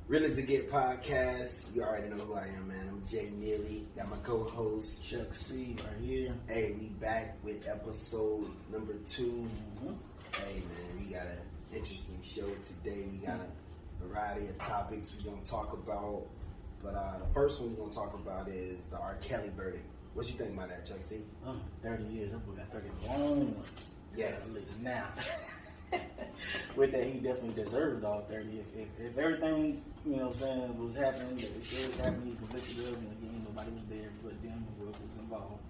Real as It Get podcast. You already know who I am, man. I'm Jay Neely. Got my co-host Chuck C right here. Hey, we back with episode number 2. Hey, man, we got an interesting show today. We got a variety of topics we're gonna talk about. But the first one we're gonna talk about is the R. Kelly verdict. What you think about that, Chuck C? 30 years. That boy got 30 long ones. Yes. Now, with that, he definitely deserved all 30. If everything, you know what I'm saying, was happening, that it should was happening, he convicted of, and again, nobody was there, but them who was involved.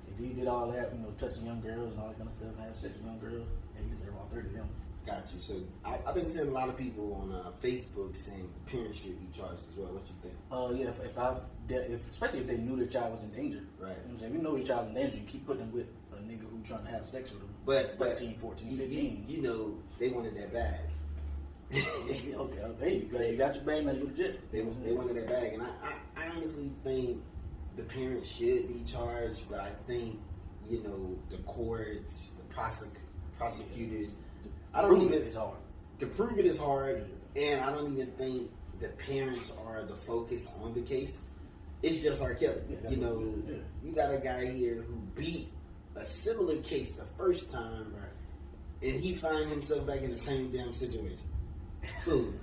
If he did all that, you know, touching young girls and all that kind of stuff, and have sex with young girls, then he deserved all 30 of them. Got you. So I've been seeing a lot of people on Facebook saying parents should be charged as well. What you think? Yeah, especially if they knew their child was in danger. Right. You know what I'm saying? If you know your child's in danger, you keep putting them with a nigga who trying to have sex with them. But 13, 14, 15. You know, they wanted that bag. Okay. You got your bag, now you're legit. They wanted that bag. And I honestly think the parents should be charged, but I think, you know, the courts, the prosecutors, It's hard. To prove it is hard, and I don't even think the parents are the focus on the case. It's just R. Kelly. You got a guy here who beat a similar case the first time, and he find himself back in the same damn situation. Fool.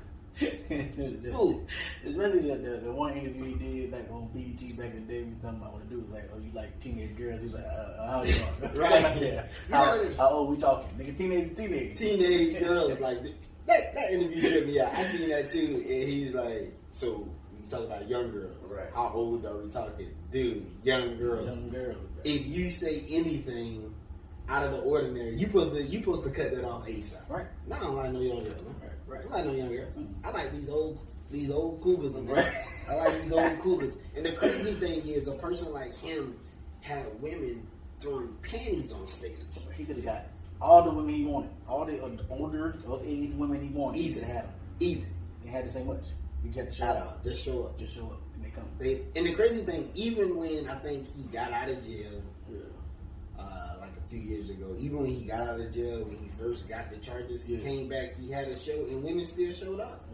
Especially the one interview he did back on BET back in the day. We was talking about what to do was like, oh, you like teenage girls? He was like, how you doing? Right. Yeah. How old we talking? Nigga, teenage girls. Like that interview tripped me out. I seen that too, and he was like, so we talking about young girls. Right. How old are we talking, dude? Young girls. Young girls. If you say anything out of the ordinary, you supposed to cut that off ASAP. Right. No, I don't like no young girls. Right. I like no young girls. I like these old cougars in there. Right. I like these old cougars. And the crazy thing is, a person like him had women throwing panties on stage. He could have got all the women he wanted, all the older of age women he wanted. Easy. He could have had them. Easy. He had to say much. You just had to show Shout up. out. Just show up. Just show up, and they come. And the crazy thing, even when I think he got out of jail, like a few years ago, even when he got out of jail, when he first got the charges, he came back, he had a show, and women still showed up.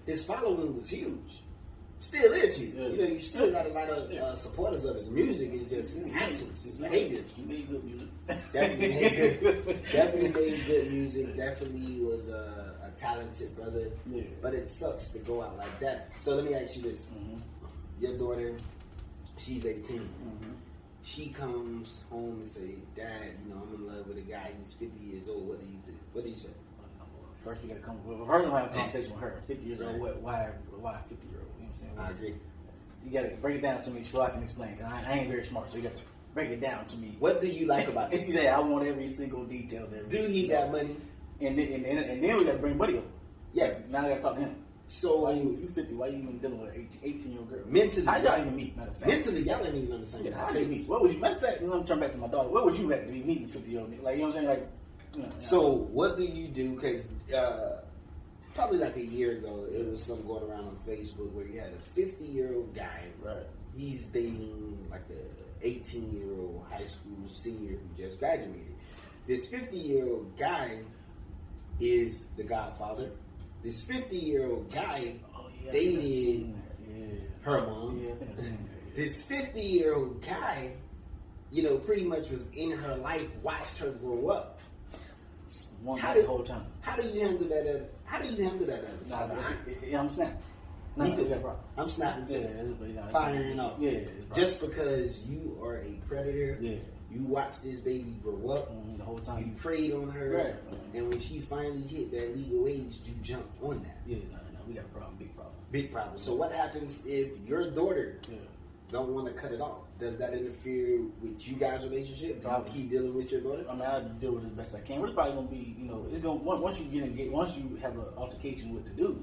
His following was huge. Still is huge. You know, you still got a lot of supporters of his music. It's just his actions, his behavior. He made good music. Definitely made good music. Definitely was a talented brother. Yeah. But it sucks to go out like that. So let me ask you this: your daughter, she's 18. She comes home and say, "Dad, you know, I'm in love with a guy. He's 50 years old. What do you do? What do you say?" First, we got to come. First, we'll have a conversation with her. 50 years old. Why 50-year-old? You know what I'm saying? I agree. You got to break it down to me so I can explain. Cause I ain't very smart, so you got to break it down to me. What do you like about this? He said, "I want every single detail there." Do he got money? And then we got to bring Buddy over. Yeah. Now I got to talk to him. So why you 50? Why you even dealing with an 18-year-old girl? Mentally, how y'all even meet? Matter of fact, mentally, y'all ain't even on the same. How did you meet? What was you? Matter of fact, I'm turn back to my daughter. Where was you at to be meeting 50-year-old? Like, you know what I'm saying? Like, So what do you do? Because probably like a year ago, it was something going around on Facebook where you had a 50-year-old guy. Right. He's dating like a 18-year-old high school senior who just graduated. This 50-year-old guy is the godfather. This 50-year-old guy dated her mom. Yeah, I think I've seen that. This 50-year-old guy, you know, pretty much was in her life, watched her grow up. The whole time. How do you handle that? How do you handle that as a father? I'm snapping. I'm snapping too. Firing up. Yeah. Just because you are a predator. Yeah. You watched this baby grow up. The whole time. You preyed on her. Right. And when she finally hit that legal age, you jumped on that. Yeah, no, we got a problem. Big problem. So what happens if your daughter don't want to cut it off? Does that interfere with you guys' relationship? Do you keep dealing with your daughter? I mean, I deal with it as best I can. It's probably gonna be, you know, it's gonna once you get engaged, once you have an altercation with the dude,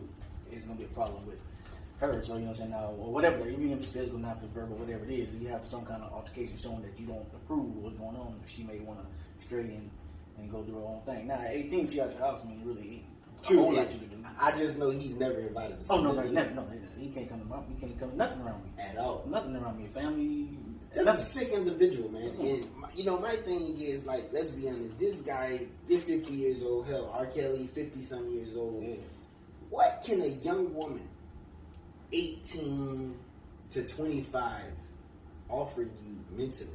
it's gonna be a problem with her. So you know what I'm saying, now or whatever, even if it's physical, not verbal, whatever it is, if you have some kind of altercation showing that you don't approve of what's going on, she may want to stray and go do her own thing. Now at 18, if she out your house, I mean, really ain't true. A whole lot you to do. I just know he's never invited to. Oh no, never. No, he can't come to my. He can't come nothing around me at all. Nothing around me. Family. Just a sick individual, man. And you know, my thing is like, let's be honest. This guy, you're 50 years old. Hell, R. Kelly, 50 some years old. Yeah. what can a young woman, 18 to 25, offer you mentally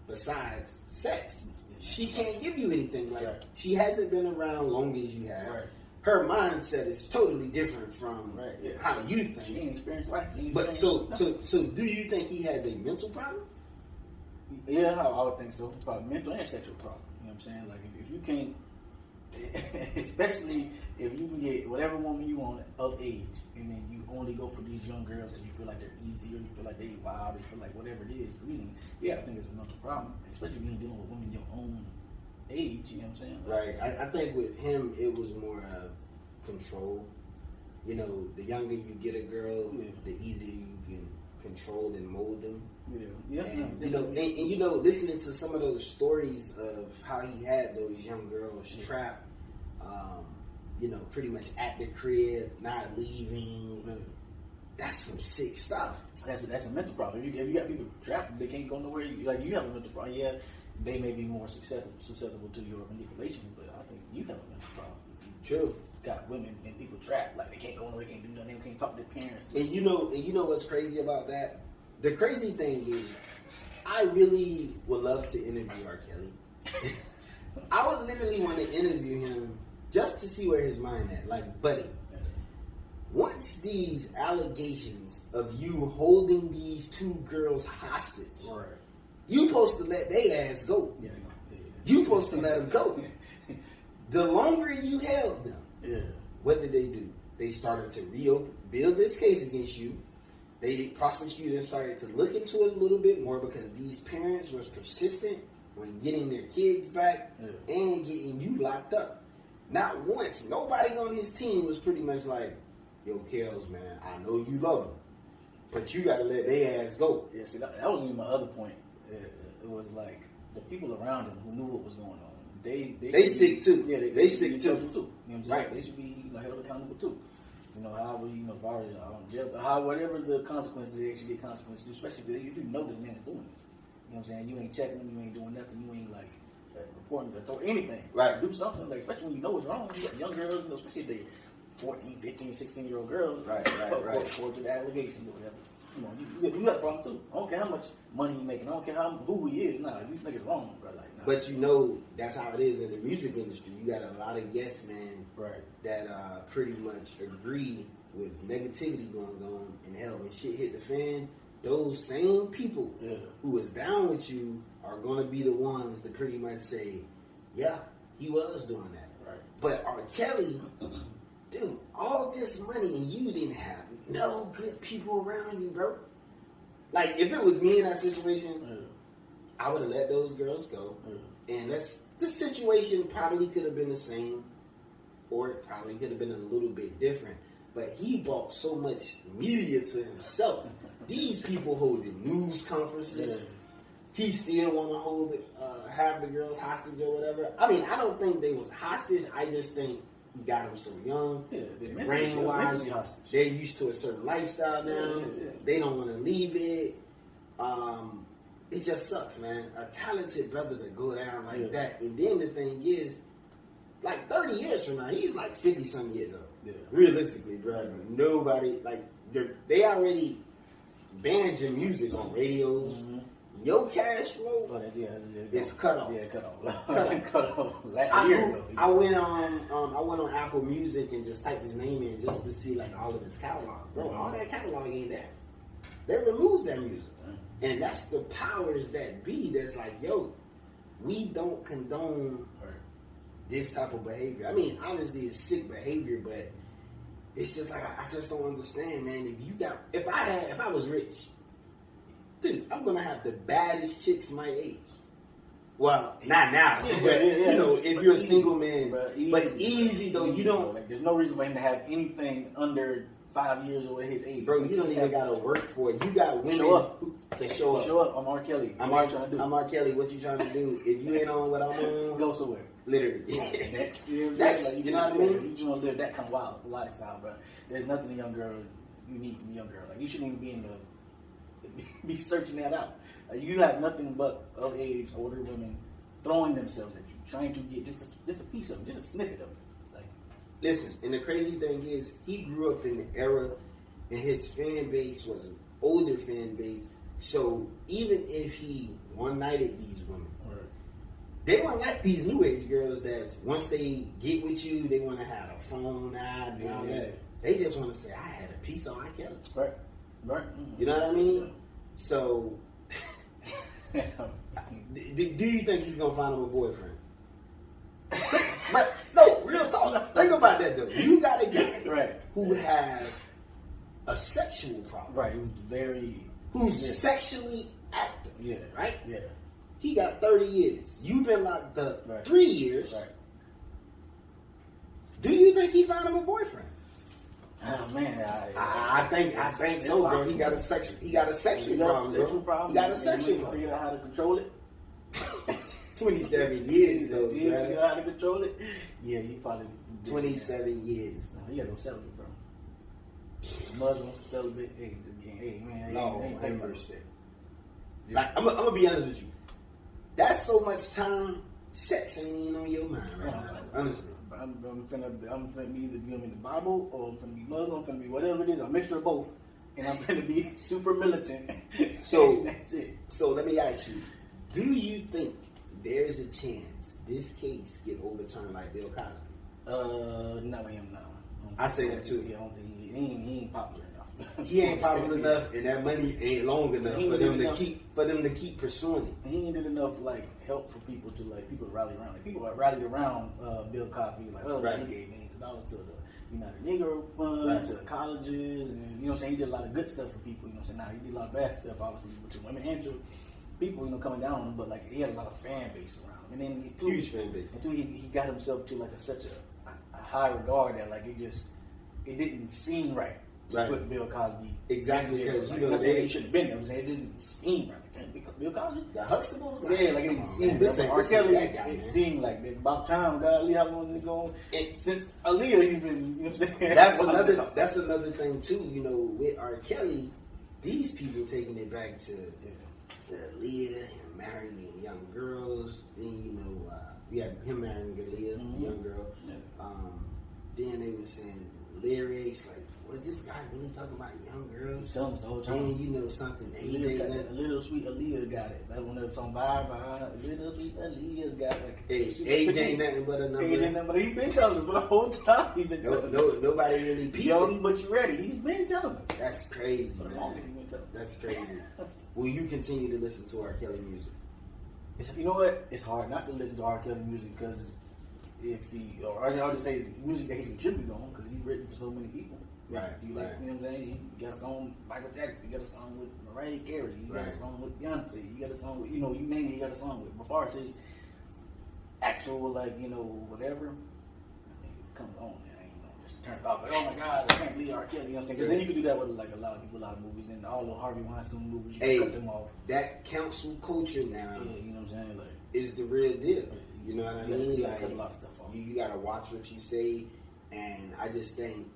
besides sex? She can't give you anything. Like, she hasn't been around long as you have. Right. Her mindset is totally different from how you think. She ain't experienced life. But so do you think he has a mental problem? Yeah, I would think so. Probably mental and sexual problem. You know what I'm saying? Like, if you can't, especially if you can get whatever woman you want of age, and then you only go for these young girls because you feel like they're easy, or you feel like they wild, or you feel like whatever it is, reason. Yeah, I think it's a mental problem, especially when you're dealing with women your own age. You know what I'm saying? Right. I think with him, it was more of control. You know, the younger you get a girl, the easier you can control and mold them. Yeah. And, you know, listening to some of those stories of how he had those young girls trapped, you know, pretty much at the crib, not leaving. That's some sick stuff. That's a mental problem. If you got people trapped, they can't go nowhere. Like, you have a mental problem. Yeah, they may be more susceptible to your manipulation, but I think you have a mental problem. True. Got women and people trapped, like they can't go nowhere, they can't do nothing, they can't talk to their parents. And you know what's crazy about that? The crazy thing is, I really would love to interview R. Kelly. I would literally want to interview him just to see where his mind at. Like, buddy, once these allegations of you holding these two girls hostage, you supposed to let their ass go. You supposed to let them go. The longer you held them, what did they do? They started to build this case against you. They prosecutors started to look into it a little bit more because these parents was persistent on getting their kids back and getting you locked up. Not once, nobody on his team was pretty much like, yo, Kels, man, I know you love them, but you gotta let their ass go. Yeah, see, that wasn't even my other point. It was like the people around him who knew what was going on. They sick too. Yeah, they sick too. You know what I'm saying? Right. They should be held accountable too. You know, however, as far as jail, whatever the consequences, they should get consequences, especially if you know this man is doing this. You know what I'm saying? You ain't checking him, you ain't doing nothing, you ain't like reporting or anything. Right. Do something, like, especially when you know it's wrong. You got young girls, you know, especially if they're 14, 15, 16-year-old girls. Right. Forward to the allegations or whatever. You know, you got a problem too. I don't care how much money he making. I don't care who he is. Nah, if you think it's wrong, bro, like, nah. But you know, that's how it is in the music industry. You got a lot of yes men that pretty much agree with negativity going on, and hell, when shit hit the fan, those same people who was down with you are going to be the ones to pretty much say, yeah, he was doing that. Right. But R. Kelly, dude, all this money and you didn't have no good people around you, bro. Like, if it was me in that situation, I would have let those girls go. And the situation probably could have been the same, or it probably could have been a little bit different. But he brought so much media to himself. These people holding news conferences. He still want to have the girls hostage or whatever. I mean, I don't think they was hostage. I just think he got them so young. Brain-wise, they're used to a certain lifestyle now. They don't want to leave it. It just sucks, man. A talented brother to go down like that. And then the thing is, like 30 years from now, he's like 50-some years old. Realistically, bro. Nobody, like, they already banned your music on radios. Your cash flow is cut off. Yeah, cut off. Cut off. I went on Apple Music and just typed his name in just to see like all of his catalog. Bro, all that catalog ain't there. They removed that music. And that's the powers that be that's like, yo, we don't condone this type of behavior. I mean, obviously it's sick behavior, but it's just like I just don't understand, man. If I was rich, dude, I'm gonna have the baddest chicks my age. Well, not now, but you know, if you're a single man, but easy though, you don't. Like, there's no reason for him to have anything under 5 years or his age. Bro, you don't even gotta work for it. You got women to show up. Show up. I'm R. Kelly. I'm R. Kelly. What you trying to do? If you ain't on what I'm on, go somewhere. Literally. Next, you know what I mean? You just want to live that kind of wild lifestyle, bro. There's nothing a young girl you need from a young girl. Like, you shouldn't even be searching that out. Like, you have nothing but of age, older women throwing themselves at you, trying to get just a piece of it, just a snippet of it. Like, listen, and the crazy thing is, he grew up in the era, and his fan base was an older fan base. So even if he one-nighted these women, they weren't like these new age girls that once they get with you, they want to have a phone out and all that. They just want to say, I had a piece on my Kelly. Right. Right. You know what I mean? So, do you think he's going to find him a boyfriend? But, no, real talk. Think about that, though. You got a guy who had a sexual problem. Right. Who's sexually active. Yeah. Right? Yeah. He got 30 years. You've been locked up 3 years. Right. Do you think he found him a boyfriend? Oh man, I think so, bro. He got a sexual problem, bro. He got a sexual problem. Figured out how to control it. 27 years though, you know how to control it. Yeah, you probably 27 years. No, you gotta go celibate, bro. Muslim celibate. Hey, man. Lord have mercy. Like I'm gonna be honest with you. That's so much time. Sex ain't on your mind right now. Honestly. I'm finna be either be in the Bible or I'm finna be Muslim, I'm finna be whatever it is, a mixture of both. And I'm finna be super militant. So that's it. So let me ask you, do you think there's a chance this case get overturned like Bill Cosby? Not with him now. I say that too. Yeah, I don't think he ain't popular enough. He ain't popular enough, and that money ain't long enough for them to keep pursuing it. And he ain't did enough help for people to rally around. Like people rallied around Bill Cosby, he gave millions of dollars to the United Negro Fund, to the colleges, and you know what I'm saying. He did a lot of good stuff for people. You know what I'm saying. Now he did a lot of bad stuff, obviously, with the women and to people, coming down on him. But he had a lot of fan base around him, and then huge fan base. Until he got himself to such a high regard that it didn't seem right. Put Bill Cosby exactly because he should have been there. It didn't seem right. Bill Cosby, the Huxtables, it didn't seem. R. Kelly, it seemed like about time. God, how long is it going? Since Aaliyah, he's been. You know what I'm saying? That's another thing too. With R. Kelly, these people taking it back to Aaliyah and marrying young girls. Then we had him marrying Aaliyah, young girl. Then they were saying lyrics like, was this guy really talking about young girls? He's telling us the whole time. Then something. A little sweet Aaliyah got it. That one that was on Bye. A little sweet Aaliyah's got it. Age ain't nothing but a number. Age ain't nothing but he been telling us for the whole time. He been telling us. Nobody really peeped. Young but you ready. He's been telling us. That's crazy, for the man. longest he been telling us. That's crazy. Will you continue to listen to R. Kelly music? You know what? It's hard not to listen to R. Kelly music because I'll just say music that he's contributed on because he's written for so many people. Right. You know what I'm saying? He got a song with Michael Jackson. You got a song with Mariah Carey. You got a song with Beyonce. You got a song with, you name it, you got a song with. Before it's his actual, whatever, it comes on there. Just turn it off. Oh my God, I can't believe R. Kelly. You know what I'm saying? Because then you can do that with a lot of people, a lot of movies, and all the Harvey Weinstein movies. You can cut them off. That council culture now, you know what I'm saying? Is the real deal. You know what I mean? You cut a lot of stuff off. You got to watch what you say, and I just think,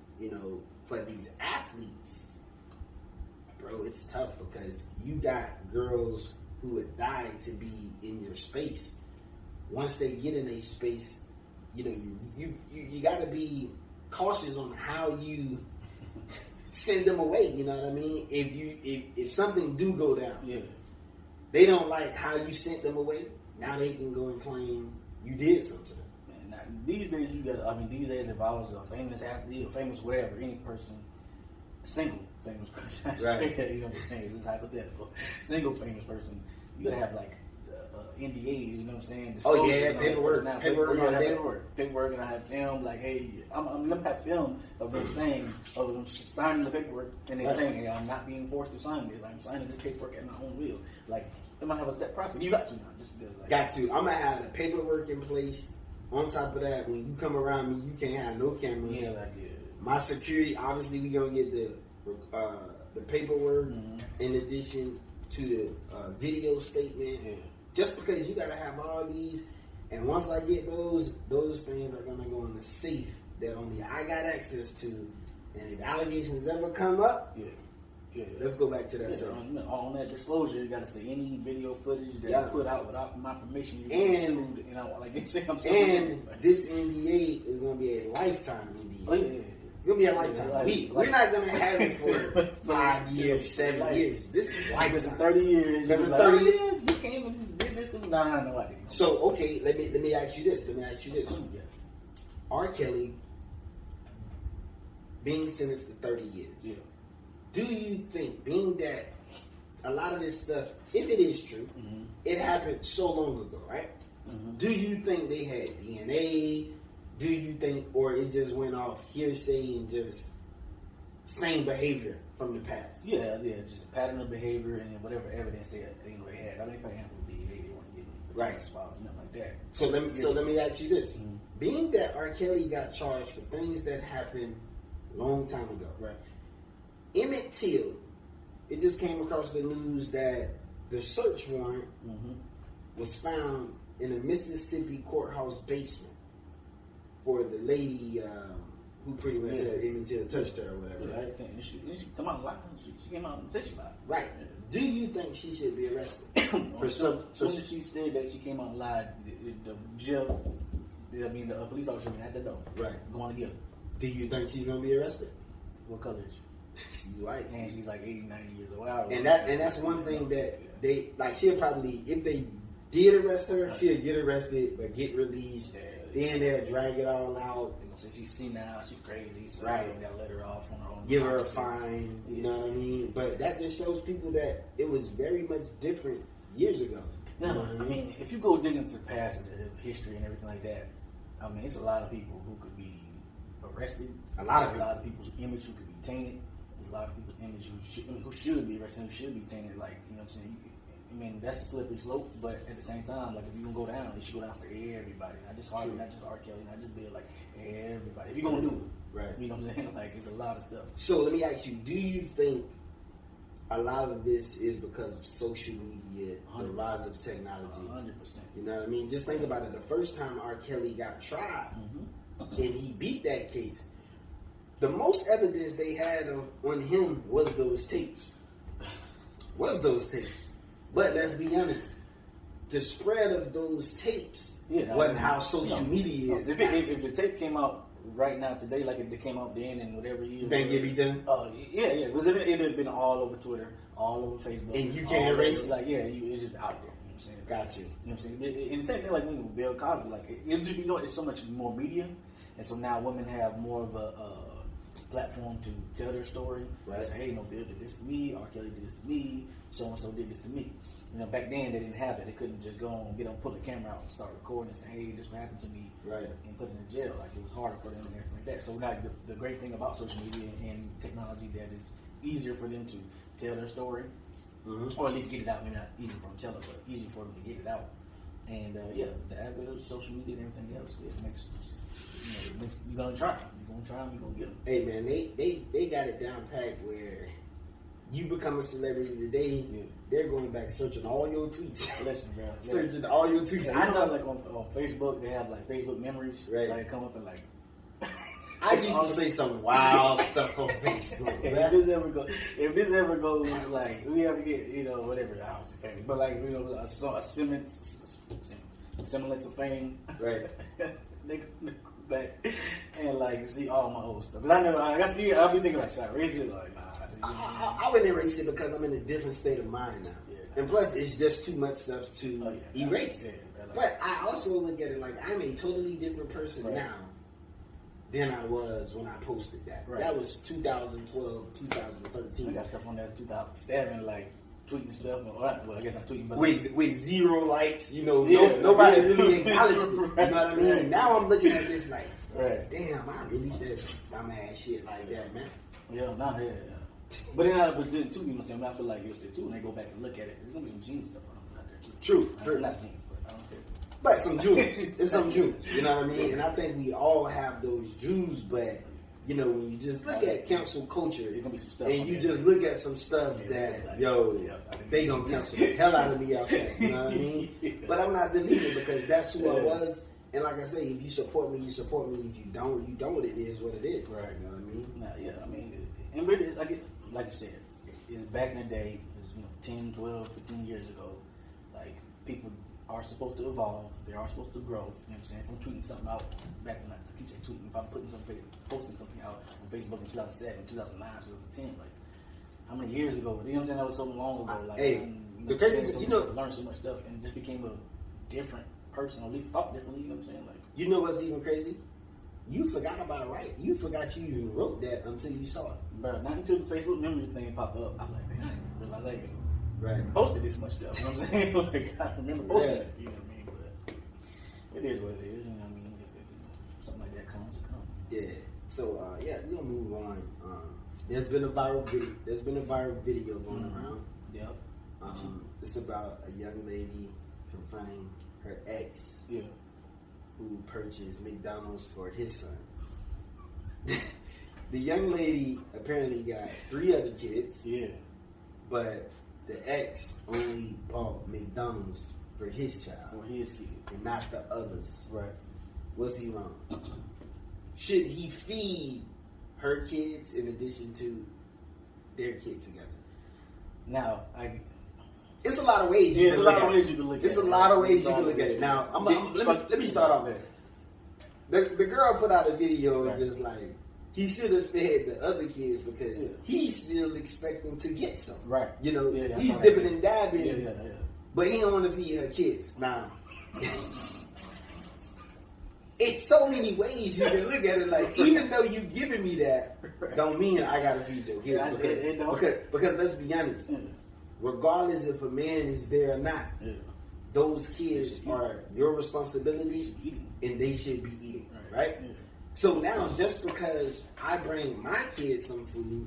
for these athletes, bro, it's tough because you got girls who would die to be in your space. Once they get in a space, you got to be cautious on how you send them away. You know what I mean? If something do go down, they don't like how you sent them away. Now they can go and claim you did something to them. These days, these days, if I was a famous athlete or famous whatever, any person, single famous person, I should say that, you know what I'm saying? This is hypothetical. Single famous person, you gotta have NDAs, you know what I'm saying? Paperwork. Paperwork, and I have film, hey, I'm gonna have film of them saying, of them signing the paperwork, and they saying, hey, I'm not being forced to sign this. I'm signing this paperwork at my own will. They might have a step process. You got to now, just because. Got to. I'm gonna have the paperwork in place. On top of that, when you come around me, you can't have no cameras. My security, obviously, we gonna get the paperwork in addition to the video statement. Just because you gotta have all these, and once I get those things are gonna go in the safe that only I got access to. And if allegations ever come up, Let's go back to that. On that disclosure, you got to say any video footage that's put out without my permission, you sued. And I'm and this NDA is going to be a lifetime NDA. Oh, yeah. It's going to be a lifetime. We're not going to have it for 5 years, 7 years. This is lifetime. Because in 30 years, because in 30 years, you came and did this to me. Nah, no, I didn't. So, okay, let me ask you this. Yeah. R. Kelly being sentenced to 30 years. Yeah. Do you think, being that a lot of this stuff, if it is true, it happened so long ago, right? Do you think they had DNA? Do you think, or it just went off hearsay and just same behavior from the past? Yeah, just a pattern of behavior and whatever evidence they had. I mean, they probably had DNA, they weren't getting right, swabs, nothing like that. So let me ask you this: being that R. Kelly got charged for things that happened long time ago, right? Emmett Till, it just came across the news that the search warrant was found in a Mississippi courthouse basement for the lady who pretty much said Emmett Till touched her or whatever, right? She come out alive. She came out and said she lied. Right. Yeah. Do you think she should be arrested? So she said that she came out and lied, the jail, the police officer had to know. Right. Going to get her. Do you think she's going to be arrested? What color is she? She's white. And she's like 80, 90 years old. And that's one thing that they, like, she'll probably, if they did arrest her, she'll get arrested, but get released. Then they'll drag it all out. They're going to say she's senile, she's crazy, so right. They got to let her off on her own. Give her a fine, you know what I mean? But that just shows people that it was very much different years ago. Yeah, you know I mean, if you go dig into the past and the history and everything like that, I mean, it's a lot of people who could be arrested. A lot of people's image who could be tainted. There's a lot of people's image who should be arrested, who should be tainted. Like, you know what I'm saying? I mean, that's a slippery slope, but at the same time, like, if you're going to go down, it should go down for everybody. Not just Harvey, not just R. Kelly, not just Bill, like, everybody. If you're going to do it. Right. You know what I'm saying? Like, it's a lot of stuff. So, let me ask you, do you think a lot of this is because of social media, 100%. The rise of technology? 100%. You know what I mean? Just think about it. The first time R. Kelly got tried, and he beat that case, the most evidence they had on him was those tapes. But let's be honest, the spread of those tapes wasn't how social media is. If the tape came out right now today, like if it came out then and whatever year, think it'd be done? Yeah. Because it'd have been all over Twitter, all over Facebook, and you can't erase it. Like it's just out there. You know what I'm saying? Got you. You know what I'm saying? And the same thing like when Bill Cosby, like it just it's so much more media, and so now women have more of a platform to tell their story. Right. Say, hey, Bill did this to me, R. Kelly did this to me, so and so did this to me. You know, back then they didn't have it. They couldn't just go and pull the camera out and start recording and say, hey, this what happened to me, right? And put it in jail. Like, it was harder for them and everything like that. So now the great thing about social media and technology that is easier for them to tell their story, or at least get it out. Maybe not easy for them to tell it, but easy for them to get it out. And the advent of social media and everything else, it makes you're gonna try. You're gonna try them. You're gonna get them. Hey man, they got it down packed where you become a celebrity today. Yeah. They're going back searching all your tweets. Listen, bro. Searching all your tweets. I know, like on Facebook, they have like Facebook memories. Right. Like come up and like. I used to say some wild stuff on Facebook. If this ever goes, like we ever get, whatever, I don't say famous, but like a semblance of fame. Right. They go back and like see all my old stuff. But I'll be thinking like, should I erase it? Like, nah. I wouldn't erase it because I'm in a different state of mind now. Yeah. And plus, it's just too much stuff to erase. But I also look at it like I'm a totally different person now than I was when I posted that. Right. That was 2012, 2013. I got stuff on there 2007, like tweeting stuff. Well, I guess not tweeting, but with 0 likes. Nobody really acknowledged it. You know what I mean? Right. Now I'm looking at this like, damn, I really said some dumbass shit like that, man. Yeah, not here. But then too, I feel like you'll say too, when they go back and look at it, there's gonna be some genius stuff out there too. True. Not genius, but I don't say. But some Jews. It's some Jews. You know what I mean? And I think we all have those Jews, but when you just look at cancel culture, there's gonna be some stuff, and you just look at some stuff that they gonna cancel the hell out of me out there. You know what I mean? But I'm not deleting because that's who I was. And like I say, if you support me, you support me. If you don't, you don't. It is what it is. Right. You know what I mean? Nah, yeah. I mean, and really, like you said, back in the day, it was, 10, 12, 15 years ago, like, people are supposed to evolve, they are supposed to grow, you know what I'm saying? If I'm tweeting something out, back when I keep saying tweeting, if I'm posting something out on Facebook in 2007, 2009, 2010, like, how many years ago? You know what I'm saying? That was so long ago. Like, the crazy, learned so much stuff and just became a different person, or at least thought differently, you know what I'm saying? Like, you know what's even crazy? You forgot about right. You forgot you even wrote that until you saw it. Bro, not until the Facebook memories thing pop up. I'm like, dang, I didn't realize I even posted this much stuff. You know what I'm saying? Like, I remember posting it. You know what I mean? But it is what it is. You know what I mean? If something like that comes, it comes. Yeah. So we're gonna move on. There's been a viral video going around. Yep. It's about a young lady confronting her ex. Yeah. Who purchased McDonald's for his son. The young lady apparently got 3 other kids. Yeah. But the ex only bought McDonald's for his child. For his kid. And not the others. Right. Was he wrong? Should he feed her kids in addition to their kids together? Now, it's a lot of ways you can look at it. It's a lot of ways you can look at it. Now, let me start off. The girl put out a video just like, he should have fed the other kids because he's still expecting to get some. Right. You know, he's dipping and dabbing, but he don't want to feed her kids. Now, it's so many ways you can look at it. Like, even though you giving me that, don't mean I gotta feed your kids. Because let's be honest. Regardless if a man is there or not, those kids are your responsibility and they should be eating, right? Yeah. So now, just because I bring my kid some food,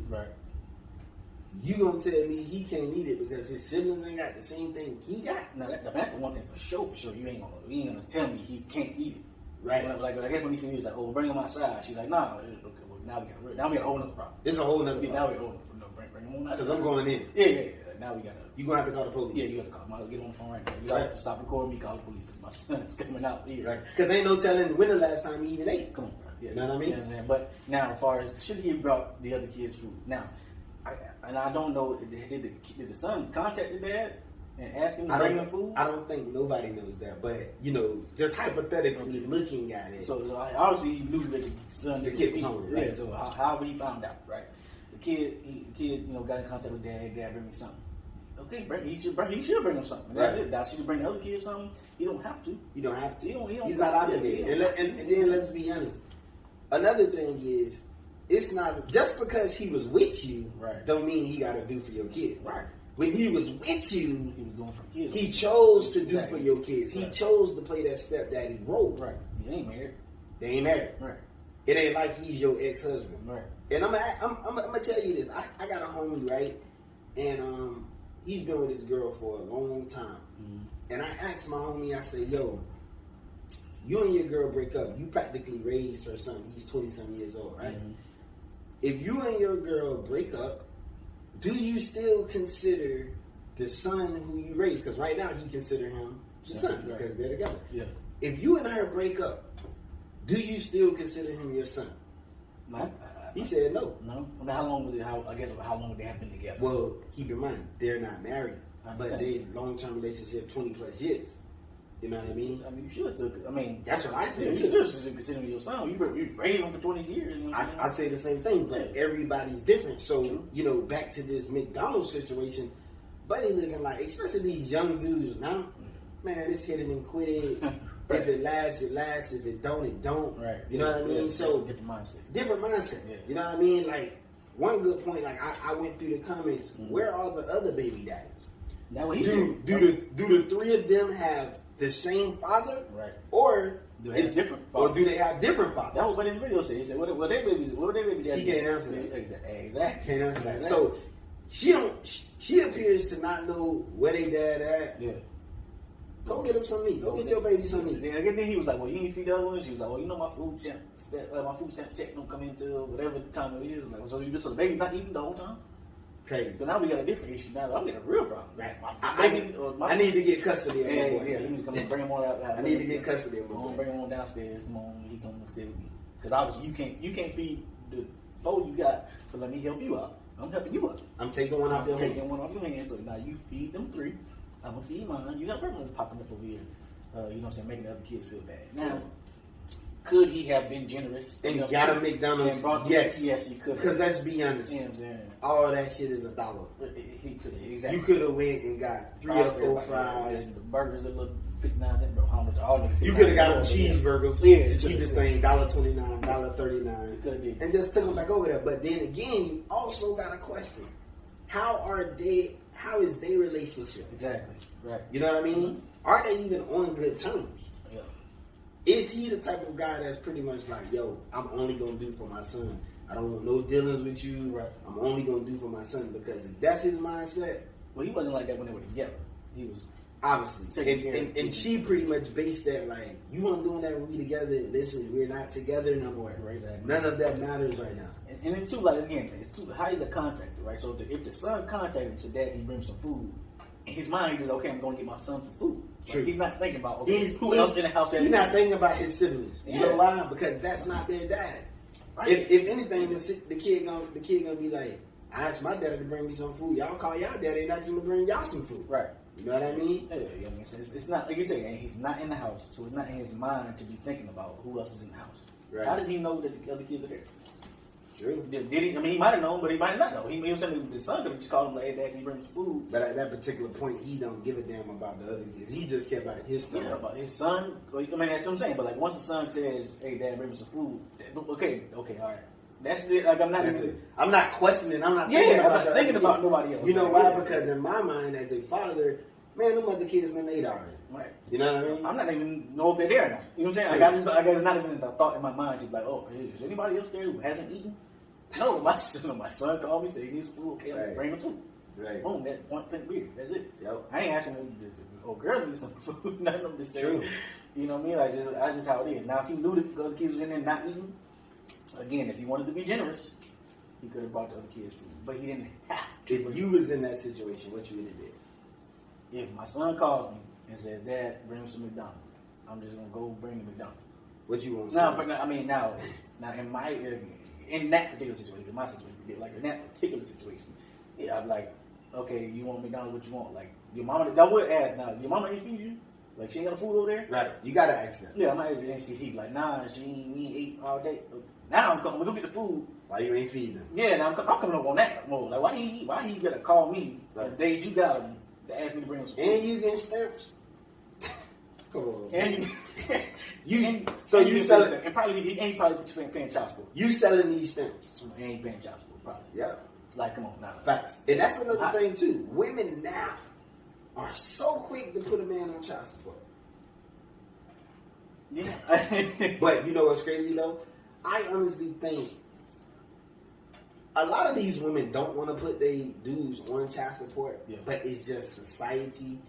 you gonna tell me he can't eat it because his siblings ain't got the same thing he got? Now that's the one thing for sure. You ain't gonna tell me he can't eat it, right? Like I guess when he said, he was like, "Oh, bring him outside." She's like, "Nah." Okay, well, now we got a whole nother problem. It's a whole nother problem. Now we got bring him on outside. Because I'm going in. Yeah. Now we gotta. You gonna have to call the police. Yeah, you gotta call. I'm gonna get on the phone right now. You gotta stop recording me. Call the police because my son's coming out here. Right. Because ain't no telling when the last time he even ate. Come on, bro. Yeah, you know what I mean? Yeah, but now, as far as should he have brought the other kids food? Now, I don't know. Did the son contact the dad and ask him to bring him food? I don't think nobody knows that. But just hypothetically looking at it. So obviously he knew that the son, the kid was hungry, right? Yeah. So however he found out, right? The kid, got in contact with dad. Dad, bring me something. Okay, he should bring him something. That's it. Now, should he bring the other kids something? He don't have to. You don't have to. He don't He's not obligated. And then let's be honest. Another thing is, it's not just because he was with you, don't mean he got to do for your kids. Right. When he was with you, he was doing for kids. He chose to do for your kids. He chose to play that stepdaddy role. Right. They ain't married. They ain't married. Right. It ain't like he's your ex-husband. Right. And I'm gonna tell you this. I got a homie, right? And he's been with his girl for a long time. Mm-hmm. And I asked my homie, I said, yo, you and your girl break up. You practically raised her son. He's 20-some years old, right? Mm-hmm. If you and your girl break up, do you still consider the son who you raised? Because right now he consider him the son because they're together. Yeah. If you and her break up, do you still consider him your son? No. He said no. No. I mean, how long would they have been together? Well, keep in mind, they're not married. But they long-term relationship, 20 plus years. You know what I mean? I mean, you should still. I mean, that's what I said. You should still consider him your son. You raised him for 20 years. You know I say the same thing, but everybody's different. So back to this McDonald's situation, buddy, looking like, especially these young dudes now, man, it's hit it and quit it. If it lasts, it lasts. If it don't, it don't. Right. You know what I mean? Yeah. So different mindset. Yeah. You know what I mean? Like one good point. Like I went through the comments. Mm-hmm. Where are the other baby daddies? Now do the 3 of them have the same father? Right. Or do they have different fathers? Or do they have different fathers? That was what in the video said. He said, "What their babies? What their baby daddies?" She can't answer that. Exactly. Can't answer that. So she appears to not know where they dad at. Yeah. Go get him some meat. Go get your baby some meat. Then he was like, "Well, you ain't feed the other one." She was like, "Well, my food stamp check don't come until whatever time it is." Like, so the baby's not eating the whole time. Crazy. So now we got a different issue. Now I'm getting a real problem. Right. I need to get custody of my boy. Yeah, you need to come and bring him on out. I need to get custody of my boy. Bring him on downstairs. Come on, he come stay with me. Because obviously you can't feed the 4 you got So let me help you out. I'm helping you out. I'm taking one off your hands. Taking one off your hands. So now you feed them 3. I'm gonna feed mine. You got problems popping up over here. You know what I'm saying? Making the other kids feel bad. Now, could he have been generous and got a McDonald's? Yes, yes, he could. Because let's be honest, you know what I'm saying? All that shit is $1. He could exactly. You could have went and got 3 or 4 fries. And the burgers that look 59 cents, bro. How much? All niggas. You could have got them cheeseburgers. Yeah, the cheapest thing, $1.29, $1.39. Could have did. And just took them back over there. But then again, you also got a question: How is their relationship? Exactly. Right. You know what I mean? Are they even on good terms? Yeah. Is he the type of guy that's pretty much like, yo, I'm only gonna do for my son. I don't want no dealings with you. Right. I'm only gonna do for my son, because if that's his mindset, well, he wasn't like that when they were together. He was obviously, and she pretty much based that like, you weren't doing that when we together. Listen, we're not together no more. Right, exactly. None of that matters right now. And then too, like again, it's too how you got contacted, right? So if the son contacted him said, he brings some food. In his mind, he's okay. I'm going to get my son some food. True. Like, he's not thinking about who else in the house. He's not thinking about his siblings. You know why? Because that's not their dad. Right. If anything, the kid gonna be like, I asked my daddy to bring me some food. Y'all call y'all daddy and ask him to bring y'all some food. Right. You know what I mean? Yeah. I mean, it's not like you say. He's not in the house, so it's not in his mind to be thinking about who else is in the house. Right. How does he know that the other kids are there? True. Did he? I mean, he might have known, but he might not know. He was saying the son could have just called him like, "Hey, Dad, can you bring me food?" But at that particular point, he don't give a damn about the other kids. He just care about his son. Yeah, about his son. I mean, that's what I'm saying. But like, once the son says, "Hey, Dad, bring me some food," okay, all right. That's it. Like, I'm not questioning. I'm not thinking about nobody else. You know why? Because in my mind, as a father, man, them other kids done ate already. Right. You know what I mean? I'm not even know if they're there now. You know what I'm saying? I guess it's not even a thought in my mind to be like, oh, hey, is anybody else there who hasn't eaten? No, my son called me, said he needs some food. Okay, I'm bring him food. Right. Boom, that point beer. That's it. Yep. I ain't asking him to girl needs some food. Nothing. I'm just saying. True. You know what I mean? Like, that's just how it is. Now, if he knew that the other kids was in there not eating, again, if he wanted to be generous, he could have brought the other kids food. But he didn't have to. If you was in that situation, what you would have did? If my son calls me and says, Dad, bring him some McDonald's, I'm just going to go bring the McDonald's. What you want to say? Now, in that particular situation, my situation, like in that particular situation, yeah, I'm like, okay, you want McDonald's, what you want? Like, your mama, I would ask now, your mama ain't feed you? Like, she ain't got no food over there? Right, you got to ask her. Yeah, I'm asking, and she like, nah, we ain't ate all day. Now I'm coming, we go get the food. Why you ain't feeding them? Yeah, now I'm coming up on that mode. Like, why he gotta call me the days you got him to ask me to bring him some food? And you getting stamps. Come on. And you selling, and probably he ain't probably paying child support. You selling these stamps. He ain't paying child support, probably. Yeah. Like, come on now. Facts. And that's another thing too. Women now are so quick to put a man on child support. Yeah. But you know what's crazy though? I honestly think a lot of these women don't want to put their dudes on child support, but it's just society.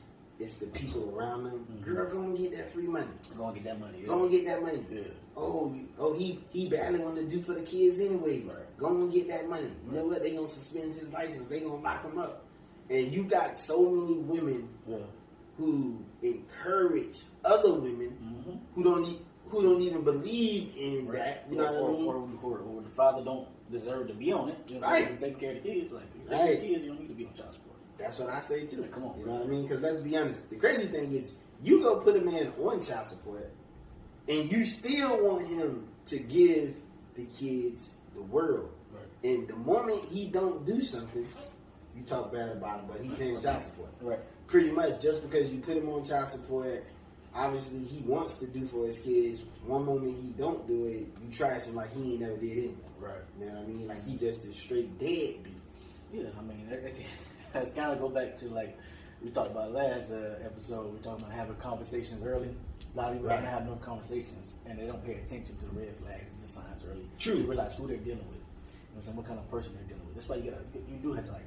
It's the people around them. Mm-hmm. Girl, go and get that free money. Go and get that money. Go and get that money. Yeah. Oh, he barely want to do for the kids anyway. Right. Go and get that money. You know what? They gonna suspend his license. They gonna lock him up. And you got so many women who encourage other women who don't even believe in that. You know what I mean? Or the father don't deserve to be on it. You know what I'm saying? Take care of the kids. Like, if you take care of the kids, you don't need to be on child support. That's what I say too. Like, come on, you know what I mean? Because let's be honest. The crazy thing is, you go put a man on child support, and you still want him to give the kids the world. Right. And the moment he don't do something, you talk bad about him, but he paying child support. Right. Pretty much, just because you put him on child support, obviously he wants to do for his kids. One moment he don't do it, you trash him like he ain't never did anything. Right. You know what I mean? Like he just a straight deadbeat. Yeah, I mean, that's kind of go back to like we talked about last episode. We talked about having conversations early. A lot of people don't have enough conversations, and they don't pay attention to the red flags and the signs early. True. To realize who they're dealing with. You know what I'm saying? What kind of person they're dealing with. That's why you do have to, like,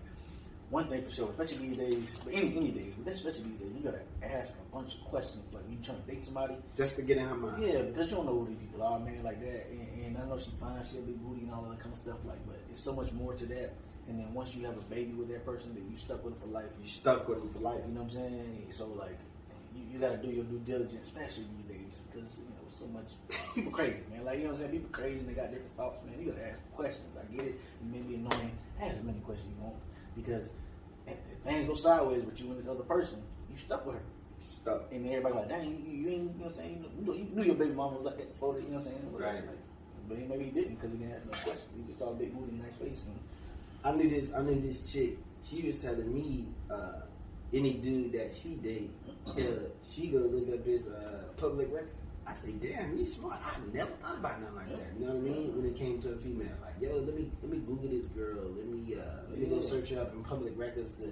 one thing for sure, especially these days, but any days, but especially these days, you gotta ask a bunch of questions. Like, you trying to date somebody, just to get in her mind. Yeah, because you don't know who these people are, man, like that. And I know she fine, she got a big booty and all that kind of stuff. Like, but it's so much more to that. And then once you have a baby with that person, then you stuck with them for life. You stuck with them for life. You know what I'm saying? So like, you got to do your due diligence, especially these days. page because it's so much people crazy, man. Like what I'm saying, people crazy and they got different thoughts, man. You gotta ask questions. I get it. You may be annoying. Ask as many questions you want because if things go sideways with you and this other person, you stuck with her. Stuck. And everybody like, dang, you ain't, you know what I'm saying? You knew your baby mama was like that before, you know what I'm saying? Right. Like, but maybe he didn't because he didn't ask no questions. He just saw a big booty and nice face. And I knew this chick. She was telling me any dude that she date, she gonna look up his public record. I say, damn, you smart. I never thought about nothing like that. You know what I mean? When it came to a female, like, yo, let me Google this girl. Let me go search her up in public records to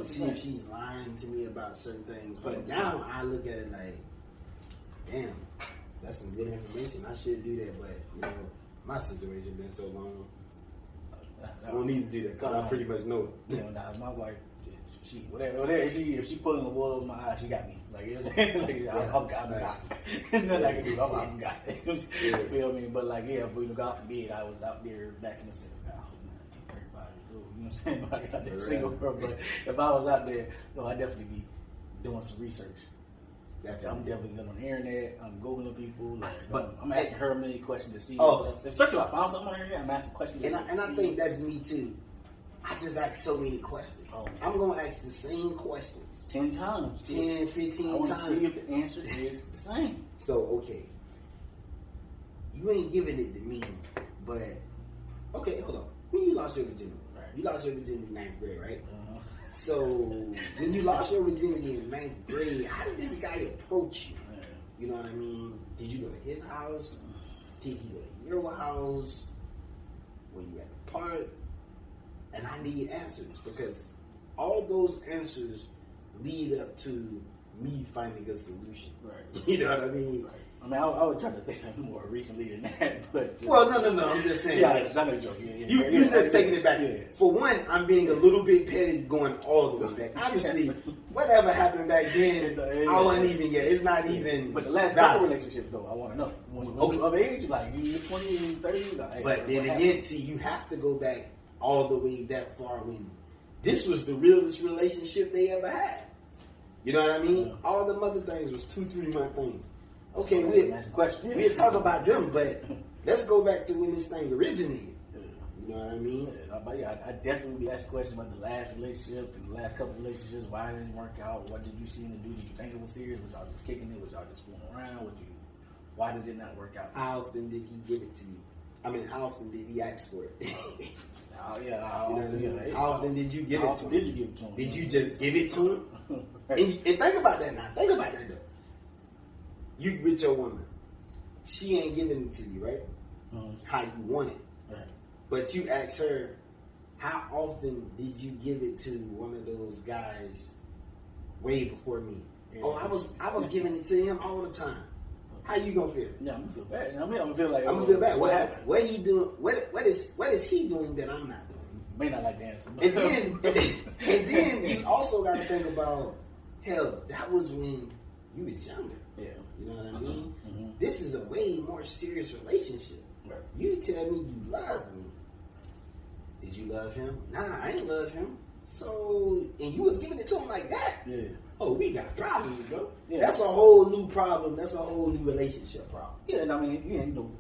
see if she's lying to me about certain things. But now I look at it like, damn, that's some good information. I should do that, but my situation been so long. I don't need to do that because I pretty much know it. My wife, she if she pulling the wool over my eyes, she got me. Like you know what I'm saying? Like, I'm got. It's nothing I can do. I'm got. You know what I mean? But but God forbid, I was out there back in the city. I was 35 years old. You know what I'm saying? But I got that single girl. But if I was out there, I'd definitely be doing some research. I'm definitely going on the internet. I'm Googling people. I'm asking her a million questions to see. Especially if I found something on the internet, I'm asking questions. And I think that's me too. I just ask so many questions. I'm going to ask the same questions. 10 times. 10, 15 times. I want to see if the answer is the same. So, okay. You ain't giving it to me, but, okay, hold on. When you lost your virginity, right? You lost your virginity in 9th grade, right? So, when you lost your virginity in 9th grade, how did this guy approach you? You know what I mean? Did you go to his house? Did he go to your house? Were you at the park? And I need answers because all those answers lead up to me finding a solution. Right. You know what I mean? Right. I mean, I would try to think more recently than that, but... Well, no, I'm just saying. Yeah, I'm not joking. You're just taking it back. Yeah. For one, I'm being a little bit petty going all the way back. Obviously, whatever happened back then, I wasn't even yet. It's not even... But the last couple relationships, though, I want to know. When you of age, like, you're 20 and 30, like... But then again, see, you have to go back all the way that far when this was the realest relationship they ever had. You know what I mean? Yeah. All the other things was 2-3 month things. Okay, we'll talk about them, but let's go back to when this thing originated. Yeah. You know what I mean? Yeah, I definitely be asking questions about the last relationship and the last couple of relationships. Why it didn't work out? What did you see in the dude? Did you think it was serious? Was y'all just kicking it? Was y'all just fooling around? Why did it not work out? How often did he give it to you? I mean, how often did he ask for it? How often did you give it to him? Did you just give it to him? And think about that now. Think about that though. You with your woman, she ain't giving it to you, right? How you want it, right? But you ask her, how often did you give it to one of those guys way before me? Yeah, I was giving it to him all the time. How you gonna feel? Yeah, I'm gonna feel bad. I'm gonna feel like I'm gonna feel bad. What happened? What he doing? What is he doing that I'm not doing? May not like dancing. And then you also got to think about, hell, that was when you was younger. Yeah. You know what I mean? Mm-hmm. This is a way more serious relationship. Right. You tell me you love me. Did you love him? Nah, I ain't love him. So, and you was giving it to him like that? Yeah. Oh, we got problems, bro. Yeah. That's a whole new problem. That's a whole new relationship problem. Yeah, and I mean,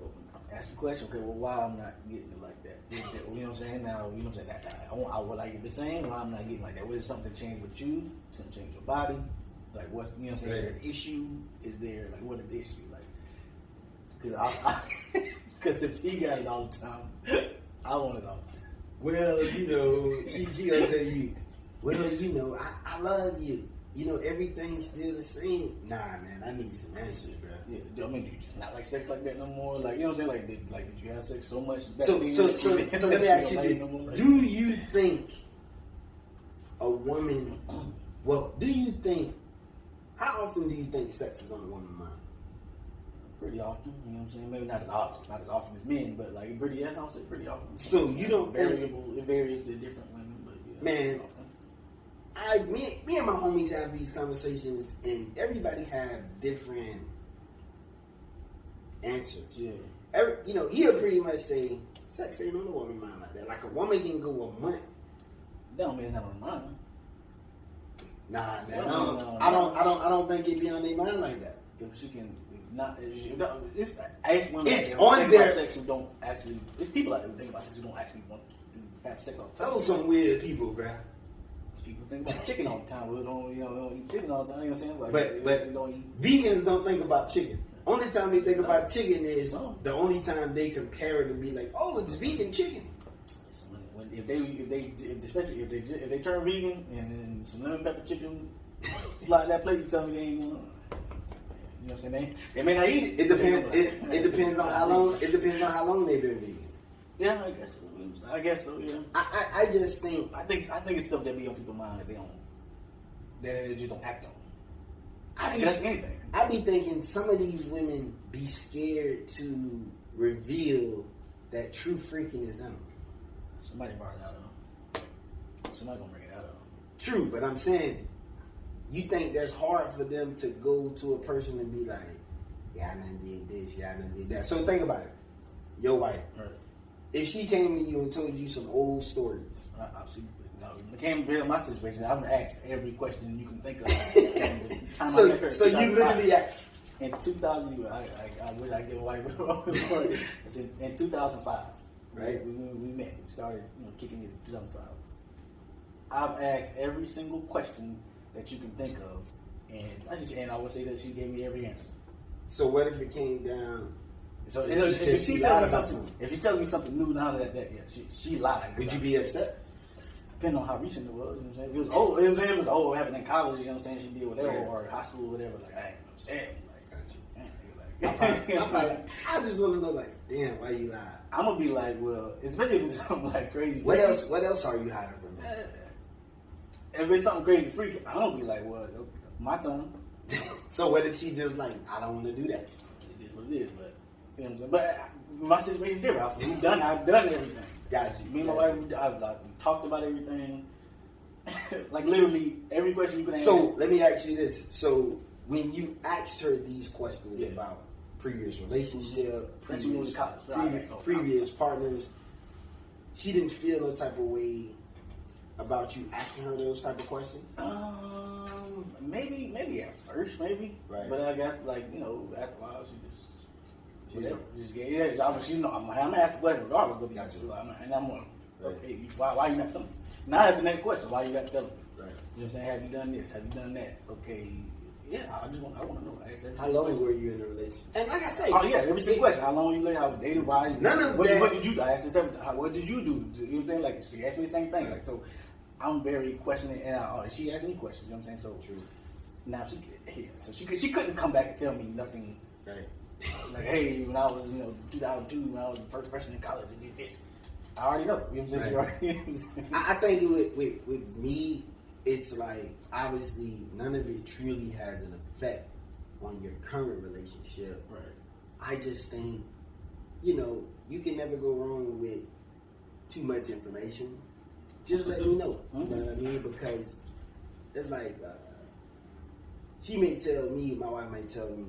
ask the question, okay, well, why I'm not getting it like that? You know what I'm saying? Now, you know what I'm saying? I would like it the same. Why I'm not getting like that? Was something change with you? Something change your body? Like, what's, you know what I'm saying? Is there an issue? Is there, like, what is the issue? Like, because if he got it all the time, I want it all the time. Well, she gonna tell you, well, I love you. You know, everything's still the same. Nah, man, I need some answers, bro. Yeah, I mean, do you just not like sex like that no more? Like, you know what I'm saying? Like, did you have sex so much back then? So let me ask you this. Do you think a woman, how often do you think sex is on a woman's mind? Pretty often, you know what I'm saying? Maybe not as often as men, but like I'll say pretty often. So you don't variable? It varies to different women, but yeah. Man, me and my homies have these conversations, and everybody have different answers. Yeah. He'll pretty much say sex ain't on a woman's mind like that. Like a woman can go a month. That don't mean it's not on mine. Nah, man. I don't think it be on their mind like that. if she can not, it's ask women. It's like, on there. Sex who don't actually. It's people out there who think about sex who don't actually want to have sex all the time. Those some weird people, bruh. People think about chicken all the time. We don't, we don't eat chicken all the time. You know what I'm saying? Like, But we don't eat. vegans don't think about chicken. Only time they think about chicken is the only time they compare it and be like, "Oh, it's vegan chicken." So especially if they turn vegan and then some lemon pepper chicken slide that plate, you tell me they ain't gonna. You know what I'm saying? They may not eat it. It depends. It depends on how long. It depends on how long they've been vegan. Yeah, I guess so. Yeah. I just think. I think it's stuff that be on people's mind that they don't. That they just don't act on. That's anything. I be thinking some of these women be scared to reveal that true freaking is them. Somebody brought it out of them. Somebody gonna bring it out of them. True, but I'm saying, you think that's hard for them to go to a person and be like, "Yeah, I done did this. Yeah, I done did that." So think about it. Your wife. Right. If she came to you and told you some old stories, it can't be in my situation. I've asked every question you can think of. so you literally asked. In 2000, I wish I give a wife It's in 2005, right? We met. We started, kicking it in 2005. I've asked every single question that you can think of, and I would say that she gave me every answer. So what if it came down? So if she tells me something new now she lied. Would you be upset? Depending on how recent it was, you know what I'm saying? If it was old, happened in college, you know what I'm saying? She did whatever, right. Or high school, whatever. Like, I ain't upset. I just want to know, like, damn, why you lie? I'm gonna be like, well, especially if it's something like crazy. What else are you hiding from me? If it's something crazy freaky, I'm gonna be like, well, my turn. So what if she just like, I don't want to do that? It is what it is, but you know what I'm saying. But my situation's different. I've done everything. Got you. Me and my wife, I've talked about everything. Like literally every question you can ask. So let me ask you this: so when you asked her these questions about previous relationship, previous partners, she didn't feel no type of way about you asking her those type of questions? Maybe at first, maybe. Right. But I got after a while, she just gave it. Obviously, I'm gonna ask the question regardless. But Got you. And I'm like, okay, why you not telling me? Now that's the next question. Why you not telling me? Right. You know what I'm saying? Have you done this? Have you done that? Okay. Yeah, I want to know. How long were you in a relationship? And like I say, every single question. How long you lived? How dated? Why? None of what that. Did you do? I asked her, what did you do? You know what I'm saying? Like she asked me the same thing. Like so, I'm very questioning, and she asked me questions. You know what I'm saying? So true. Now she couldn't come back and tell me nothing. Right. Like, hey, when I was 2002, when I was the first freshman in college, I did this. I already know. You know what I'm saying? I think with me, it's like obviously none of it truly has an effect on your current relationship. Right. I just think, you can never go wrong with too much information. Just let me know. You know what I mean? Because it's like she may tell me, my wife might tell me,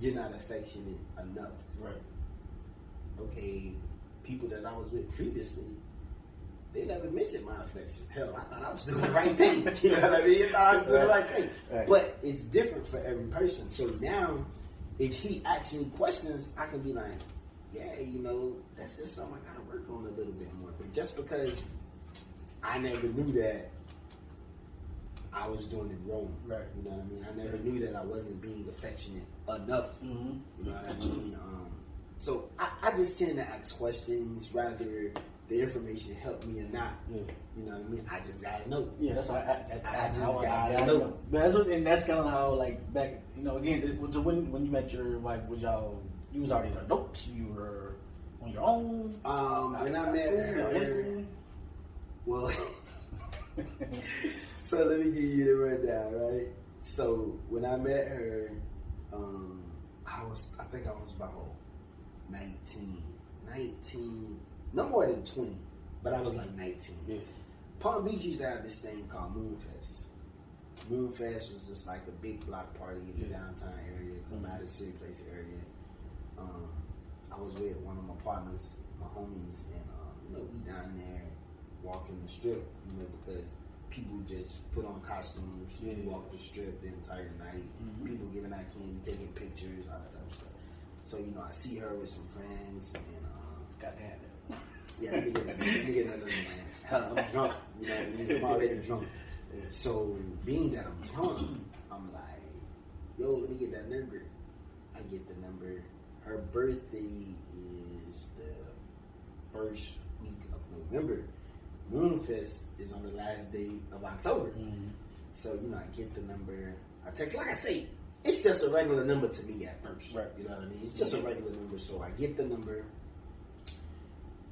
you're not affectionate enough. Right. Okay, people that I was with previously, they never mentioned my affection. Hell, I thought I was doing the right thing. You know what I mean? I thought I was doing the right thing. Right. But it's different for every person. So now, if she asks me questions, I can be like, yeah, that's just something I got to work on a little bit more. But just because I never knew that I was doing it wrong. Right. You know what I mean? I never knew that I wasn't being affectionate enough. Mm-hmm. You know what I mean? So I just tend to ask questions rather the information help me or not. Yeah. You know what I mean? I just gotta know. Yeah, that's how I just gotta know. But that's kind of how back again. So when you met your wife, you was already adults? You were on your own. When I met her, well. So let me give you the rundown, right? So when I met her, I think I was about 19, no more than 20, but I was like 19. Yeah. Palm Beach used to have this thing called Moonfest. Moonfest was just like a big block party in the downtown area, come out of City Place area. I was with one of my partners, my homies, and we down there walking the strip, because people just put on costumes, walk the strip the entire night. People giving out candy, taking pictures, all that type of stuff. So I see her with some friends, and got to have it. Yeah, let me get that number, man. I'm drunk. I'm already drunk. Yeah. So being that I'm drunk, I'm like, yo, let me get that number. I get the number. Her birthday is the first week of November. Moonfest is on the last day of October. So, I get the number. I text, like I say, it's just a regular number to me at first. Right. You know what I mean? It's just a regular number. So I get the number.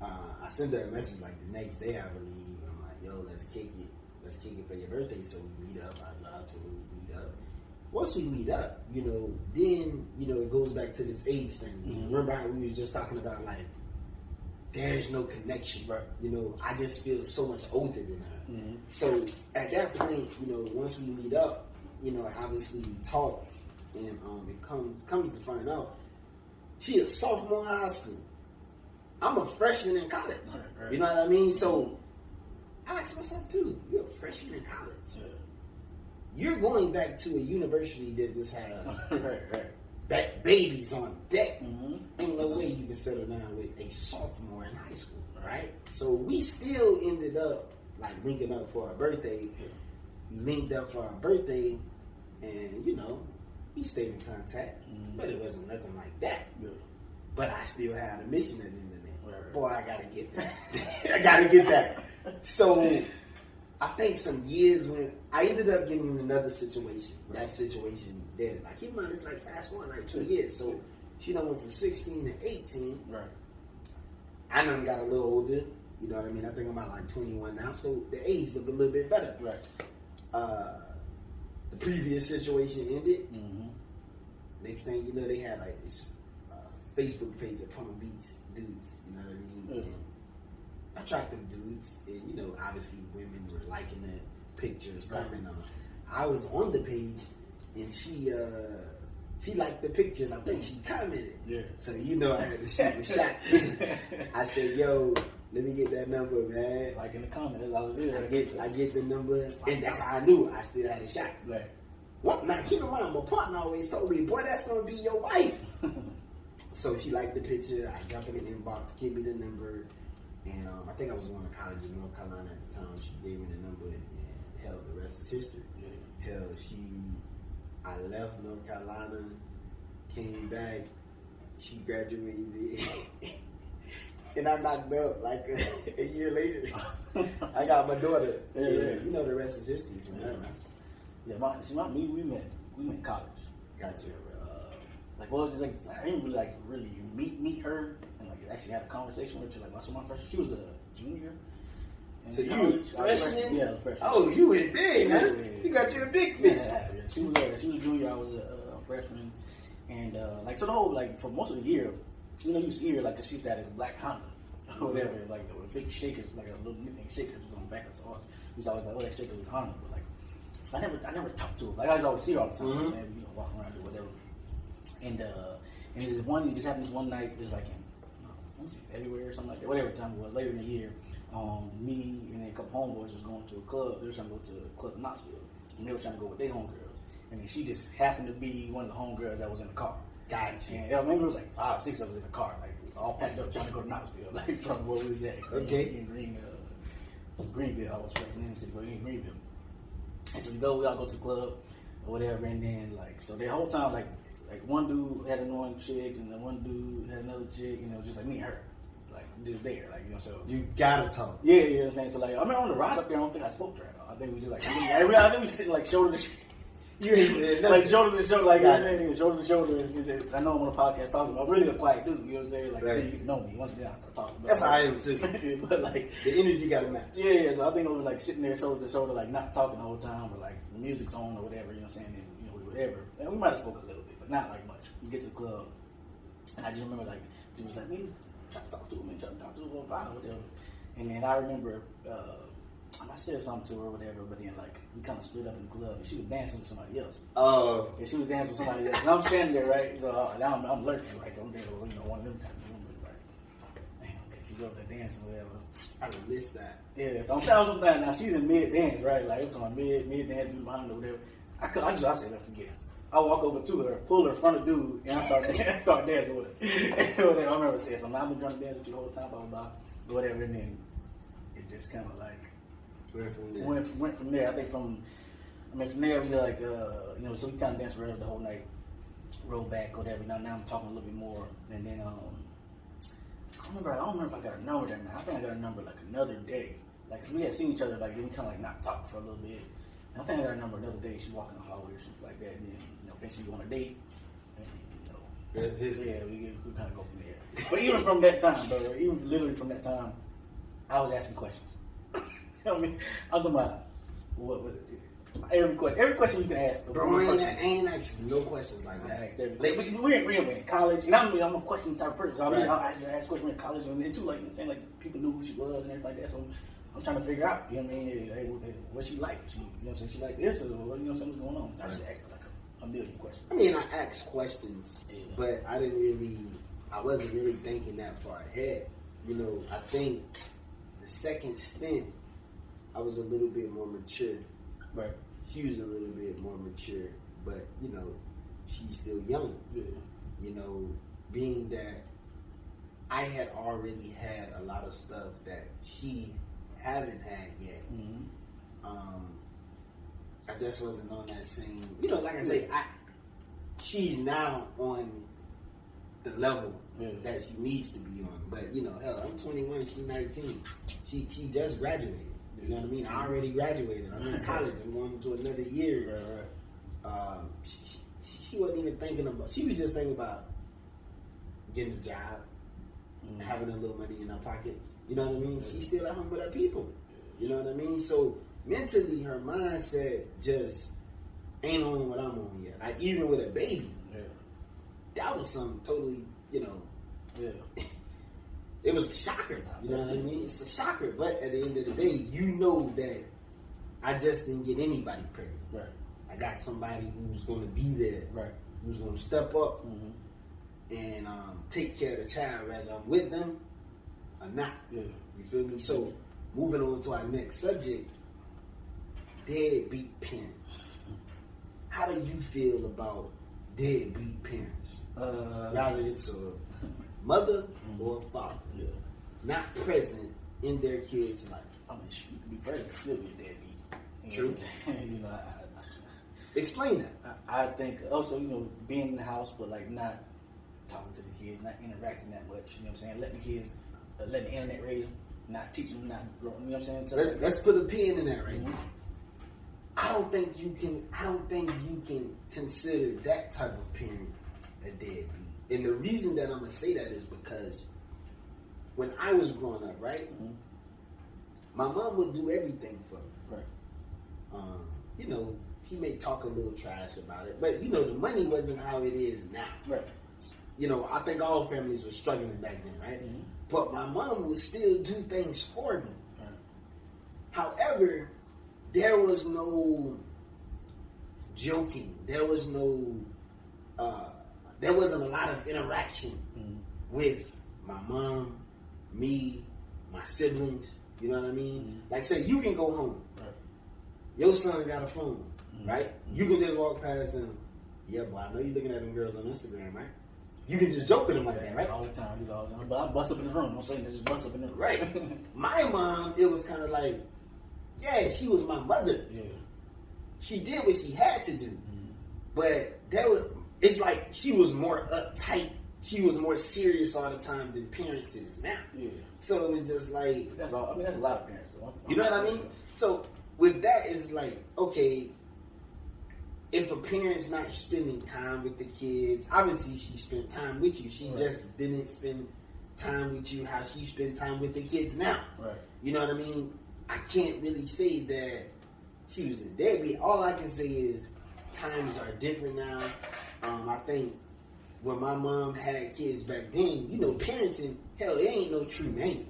I send her a message like the next day, I believe. I'm like, yo, let's kick it. Let's kick it for your birthday. So we meet up. I drive to her, we meet up. Once we meet up, then, it goes back to this age thing. Remember how we was just talking about, like, there's no connection. Right. I just feel so much older than her. So at that point, once we meet up, obviously we talk, and it comes to find out she a sophomore in high school. I'm a freshman in college. Right. You know what I mean? So I asked myself too, you're a freshman in college. Yeah. You're going back to a university that just had babies on deck. Ain't no way you can settle down with a sophomore in high school, right? So we still ended up like linking up for our birthday. We linked up for our birthday, and we stayed in contact, but it wasn't nothing like that. Yeah. But I still had a mission at the end of the day. Right. Boy, I gotta get that. I gotta get that. So I think some years when I ended up getting in another situation, that situation did. Like, keep in mind, it's like fast forward like 2 years. So she done went from 16 to 18. Right. I done got a little older. You know what I mean? I think I'm about like 21 now. So the age looked a little bit better. Right. The previous situation ended. Next thing you know, they had like this Facebook page of Palm Beach dudes. You know what I mean? And attractive dudes. And, obviously women were liking the pictures, commenting on them. I was on the page, and she liked the picture, and I think she commented. Yeah. So I had to shoot the shot. I said, "Yo, let me get that number, man." Like in the comment, that's all it is. I get the number, and that's how I knew I still had a shot. Right. Now keep in mind, my partner always told me, "Boy, that's gonna be your wife." So she liked the picture. I jumped in the inbox, give me the number, and I think I was going to college in North Carolina at the time. She gave me the number, and hell, the rest is history. Yeah. Hell, I left North Carolina, came back, she graduated, and I knocked up like a year later. I got my daughter. Yeah. The rest is history from there, man. Yeah, we met in college. Gotcha. I didn't really meet her and actually had a conversation with her. So my freshman, she was a junior. So you were freshman? Yeah, freshman. Oh, you went big, huh? Yeah. You got you a big fish. Yeah. She was a junior. I was a freshman, and so the whole for most of the year, you see her cause she's got this black Honda or whatever, with big shakers, like a little nickname shakers on the back of the horse. We was always like, oh, that shaker was Honda, but I never talked to her. I always see her all the time, walking around or whatever. And it just happened this one night. It was in February or something like that. Whatever time it was, later in the year. Me and then a couple homeboys was going to a club. They were trying to go to a club in Knoxville, and they were trying to go with their homegirls. And then she just happened to be one of the homegirls that was in the car. Gotcha. And I remember it was 5 or 6 of us in the car, all packed up trying to go to Knoxville, from where we was at. Okay. In Greenville. I was representing the city, but in Greenville. And so we all go to the club or whatever, and then so the whole time one dude had an annoying chick, and then one dude had another chick, just me and her, just there, so you gotta talk. Yeah, you know what I'm saying. So I remember on the ride up there, I don't think I spoke to her at all. I think we just I think we sitting shoulder to shoulder. You ain't shoulder to shoulder, shoulder to shoulder. I know I'm on a podcast talking, but I'm really a quiet dude. You know what I'm saying? Until you get to know me, once then I start talking. That's how I am too. But the energy gotta match. Yeah. So I think we were sitting there shoulder to shoulder, not talking the whole time, but the music's on or whatever. You know what I'm saying? And whatever. And we might have spoken a little bit, but not much. We get to the club, and I just remember she was man, trying to talk to him, about whatever. And then I remember I said something to her or whatever, but then we kind of split up in the club, and she was dancing with somebody else. Oh. And she was dancing with somebody else, and I'm standing there, right? So now I'm lurking, I'm there, one of them times. Man, okay, she's over there dancing or whatever. I done missed that. Yeah, so I'm telling something now. She's in mid dance, right? Like it's on mid dance, dude behind her, whatever. I said, let's forget it. I walk over to her, pull her in front of dude, and I start dancing with her. I remember saying something. I've been trying to dance with you the whole time, blah blah blah, whatever. And then it just kind of like went from there. I think from there we like so we kind of danced around the whole night, rolled back, whatever. Now I'm talking a little bit more, and then I don't remember if I got a number that night. I think I got a number like another day. Like, cause we had seen each other, like, we kind of like not talk for a little bit. And I think I got a number another day. She walked in the hallway or something like that. And then, eventually we go on a date. And, we kind of go from there. But even from that time, bro, even literally from that time, I was asking questions. I'm talking about every question you can ask. Bro, I ain't asking no questions like that. Like, we're in college, and I'm a question type of person. So I just ask questions in college, and then too, like, saying like people knew who she was and everything like that. So I'm trying to figure out, you know what I mean? Hey, what she like? She like this, or what's going on? So I just asked her like a million questions. I mean, I asked questions, but I wasn't really thinking that far ahead. I think the second stint, I was a little bit more mature. Right. She was a little bit more mature, but she's still young. Yeah. Being that I had already had a lot of stuff that she haven't had yet. Mm-hmm. I just wasn't on that same. Like I say, she's now on the level that she needs to be on. But hell, I'm 21, she's 19. She just graduated. You know what I mean? I already graduated. I'm in college. I'm going to another year. Right. She wasn't even thinking about. She was just thinking about getting a job, having a little money in her pockets. You know what I mean? She's still at home with her people. You know what I mean? So mentally, her mindset just ain't on what I'm on yet. Like even with a baby, that was something totally. It was a shocker. You know what I mean? It's a shocker. But at the end of the day, you know that I just didn't get anybody pregnant. Right. I got somebody who's going to be there. Right. Who's going to step up and take care of the child, whether I'm with them or not. Yeah. You feel me? So moving on to our next subject, deadbeat parents. How do you feel about deadbeat parents? Rather it's a mother or a father, not present in their kid's life. I mean, you can be present, still be a deadbeat. True. I Explain that. I think also, being in the house, but like not talking to the kids, not interacting that much. You know what I'm saying? Letting the kids, letting the internet raise them, not teaching them, not growing. You know what I'm saying? Let's put a pin in that right now. I don't think you can consider that type of parent a deadbeat. And the reason that I'm gonna say that is because when I was growing up, right, my mom would do everything for me. Right. She may talk a little trash about it, but the money wasn't how it is now. Right. I think all families were struggling back then, right? Mm-hmm. But my mom would still do things for me. Right. However, there was no joking. There wasn't a lot of interaction with my mom, me, my siblings. You know what I mean? Like, say, you can go home. Right. Your son got a phone, right? You can just walk past him. Yeah, boy, I know you're looking at them girls on Instagram, right? You can just joke with them like that, right? All the time. But I bust up in the room. I'm saying just bust up in the room. Right. My mom, it was kind of like, yeah, she was my mother. Yeah. She did what she had to do. But it's like she was more uptight. She was more serious all the time than parents is now. Yeah. So it was just like... That's all. I mean, that's a lot of parents, though. You know what I mean? So with that, it's like, okay, if a parent's not spending time with the kids, obviously she spent time with you. She just didn't spend time with you how she spent time with the kids now. Right. You know what I mean? I can't really say that she was a deadbeat. All I can say is times are different now. I think when my mom had kids back then, parenting, hell, it ain't no true manual.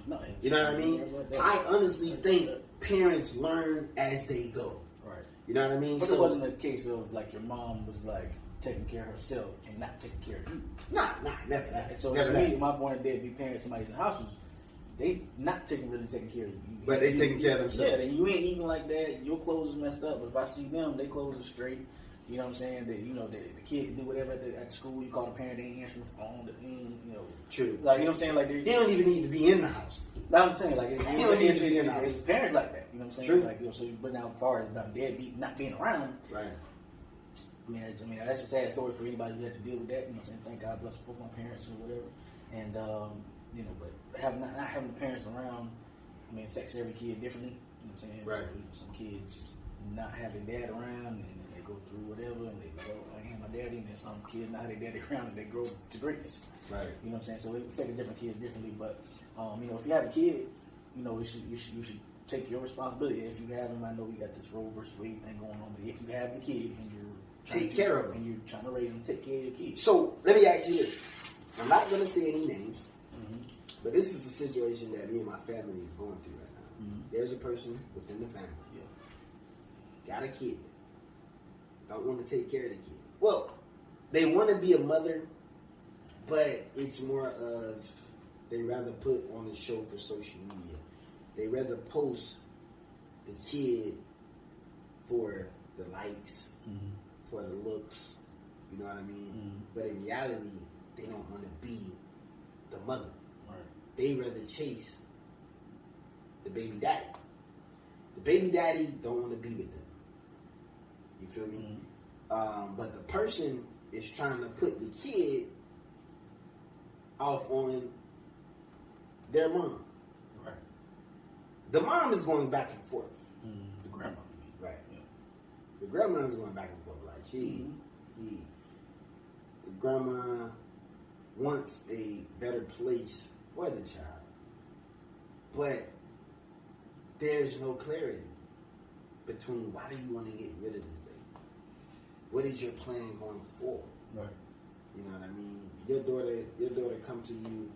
No, you know what I mean? I honestly think parents learn as they go. Right. You know what I mean? But it wasn't a case of like your mom was like taking care of herself and not taking care of you. Nah, never. So never to me, that. my point of deadbeat parents, somebody's in the house, they not really taking care of you. But they taking care of themselves. Yeah, you ain't eating like that. Your clothes is messed up. But if I see them, their clothes are straight. You know what I'm saying? That the kid can do whatever at school. You call the parent, they ain't answering the phone. True. Like you know what I'm saying? Like they don't even need to be in the house. I'm saying like it's parents like that. You know what I'm saying? True. Like so you bring out as far as about deadbeat not being around. Right. I mean that's a sad story for anybody who had to deal with that. You know what I'm saying? Thank God bless both my parents or whatever. And but not having the parents around, I mean, affects every kid differently. You know what I'm saying? Right. So some kids not having dad around and they go through whatever and they go, I ain't my daddy, and then some kids not have their daddy around and they grow to greatness. Right. You know what I'm saying? So it affects different kids differently. But if you have a kid, you should take your responsibility. If you have him, I know we got this Roe versus Wade thing going on, but if you have the kid and you're take care of him and you're trying to raise him, take care of your kid. So let me ask you this. I'm not gonna say any names. Mm-hmm. But this is a situation that me and my family is going through right now. Mm-hmm. There's a person within the family. Got a kid. Don't want to take care of the kid. Well, they want to be a mother, but it's more of they rather put on a show for social media. They rather post the kid for the likes, for the looks. You know what I mean? Mm-hmm. But in reality, they don't want to be the mother. Right. They rather chase the baby daddy. The baby daddy don't want to be with them. You feel me? Mm-hmm. But the person is trying to put the kid off on their mom. Right. The mom is going back and forth. Mm-hmm. The grandma. Right. Yeah. The grandma is going back and forth. Like the grandma wants a better place for the child, but there's no clarity between why do you want to get rid of this baby? What is your plan going forward? Right. You know what I mean? Your daughter come to you.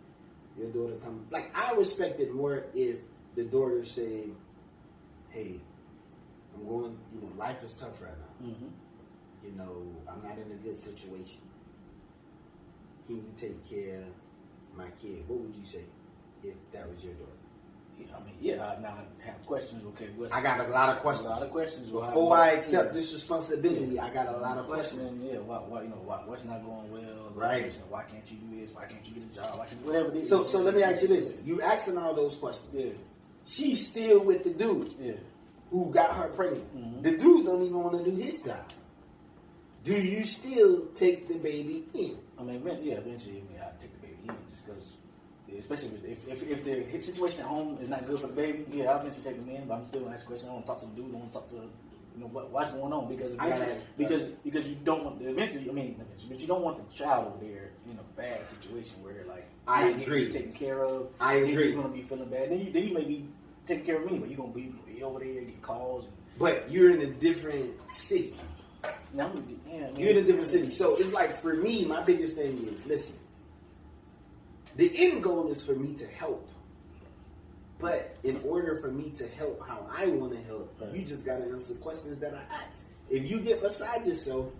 Your daughter come. Like, I respect it more if the daughter say, "Hey, I'm going. Life is tough right now. Mm-hmm. I'm not in a good situation. Can you take care of my kid?" What would you say if that was your daughter? Now I have questions. Okay, I got a lot of questions. A lot of questions. Before I accept this responsibility, I got a lot of questions. Yeah, what's not going well? Right. Why can't you do this? Why can't you get a job? Whatever it is. So let me ask you this: you asking all those questions. Yeah. She's still with the dude. Yeah. Who got her pregnant? Mm-hmm. The dude don't even want to do his job. Do you still take the baby in? Eventually, I'd take the baby in just because. Especially if the situation at home is not good for the baby, I'll eventually take them in. But I'm still gonna ask questions. I want to talk to the dude. I want to talk to what's going on because you don't want but you don't want the child over there in a bad situation where like I agree taken care of. I agree. You're gonna be feeling bad. Then you may be taking care of me, but you're gonna be over there get calls. But you're in a different city. You're in a different city. So it's like for me, my biggest thing is listen. The end goal is for me to help. But in order for me to help how I want to help, you just got to answer questions that I ask. If you get beside yourself,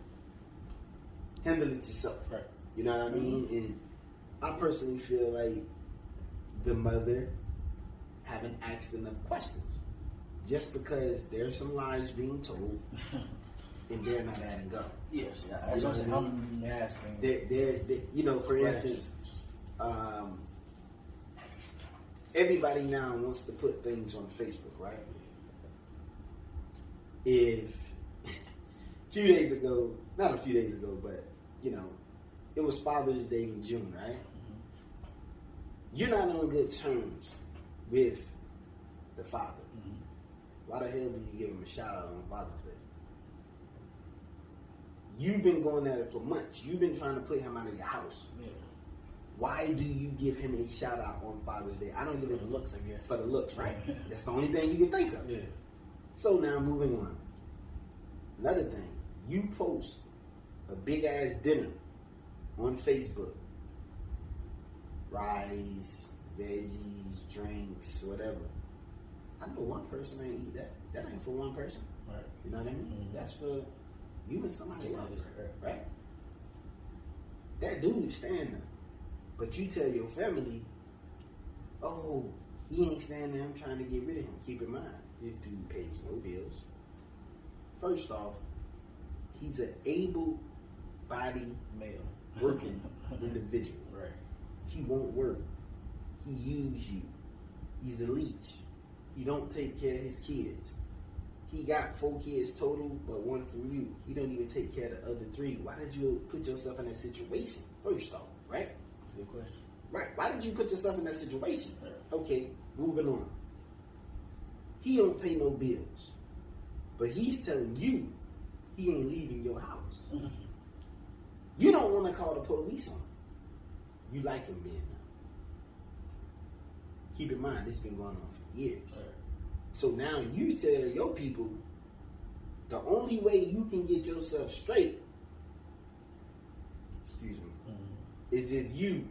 handle it yourself. Right. You know what I mean? And I personally feel like the mother haven't asked enough questions. Just because there's some lies being told and they're not adding up. Yes, that's what I'm asking. They're for instance, everybody now wants to put things on Facebook, right? If not a few days ago, but it was Father's Day in June, right? Mm-hmm. You're not on good terms with the father. Mm-hmm. Why the hell do you give him a shout out on Father's Day? You've been going at it for months. You've been trying to put him out of your house. Yeah. Why do you give him a shout out on Father's Day? I don't give it for the looks, I guess. For the looks, right? That's the only thing you can think of. Yeah. So now moving on. Another thing, you post a big ass dinner on Facebook. Rice, veggies, drinks, whatever. I know one person ain't eat that. That ain't for one person. Right. You know what I mean? Mm-hmm. That's for you and somebody else. Right? that dude stand there. But you tell your family, oh, he ain't standing there, I'm trying to get rid of him. Keep in mind, this dude pays no bills. First off, he's an able-bodied, male, working individual. Right. He won't work. He use you. He's a leech. He don't take care of his kids. He got 4 kids total, but 1 from you. He don't even take care of the other 3. Why did you put yourself in that situation? First off, right? Good question. Right. Why did you put yourself in that situation? Right. Okay, moving on. He don't pay no bills, but he's telling you he ain't leaving your house. You don't want to call the police on him. You like him being there. Keep in mind, this has been going on for years. Right. So now you tell your people the only way you can get yourself straight, excuse me, is if you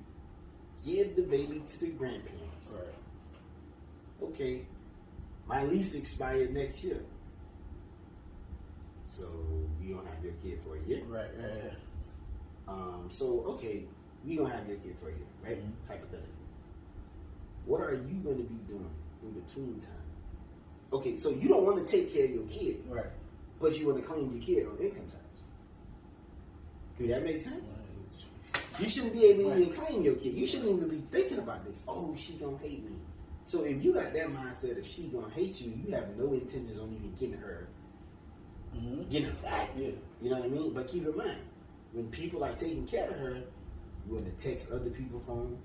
give the baby to the grandparents. Right. Okay, my lease expired next year. So you don't have your kid for a year. Right. So okay, we don't have your kid for a year, right? Hypothetically. What are you going to be doing in between time? Okay, so you don't want to take care of your kid, Right. but you want to claim your kid on income tax. Do that make sense? You shouldn't be able to even claim your kid. You shouldn't even be thinking about this. Oh, she gonna hate me. So if you got that mindset of she gonna hate you, you have no intentions on even getting her back. Yeah. You know what I mean? But keep in mind, when people are taking care of her, you want to text other people's phone.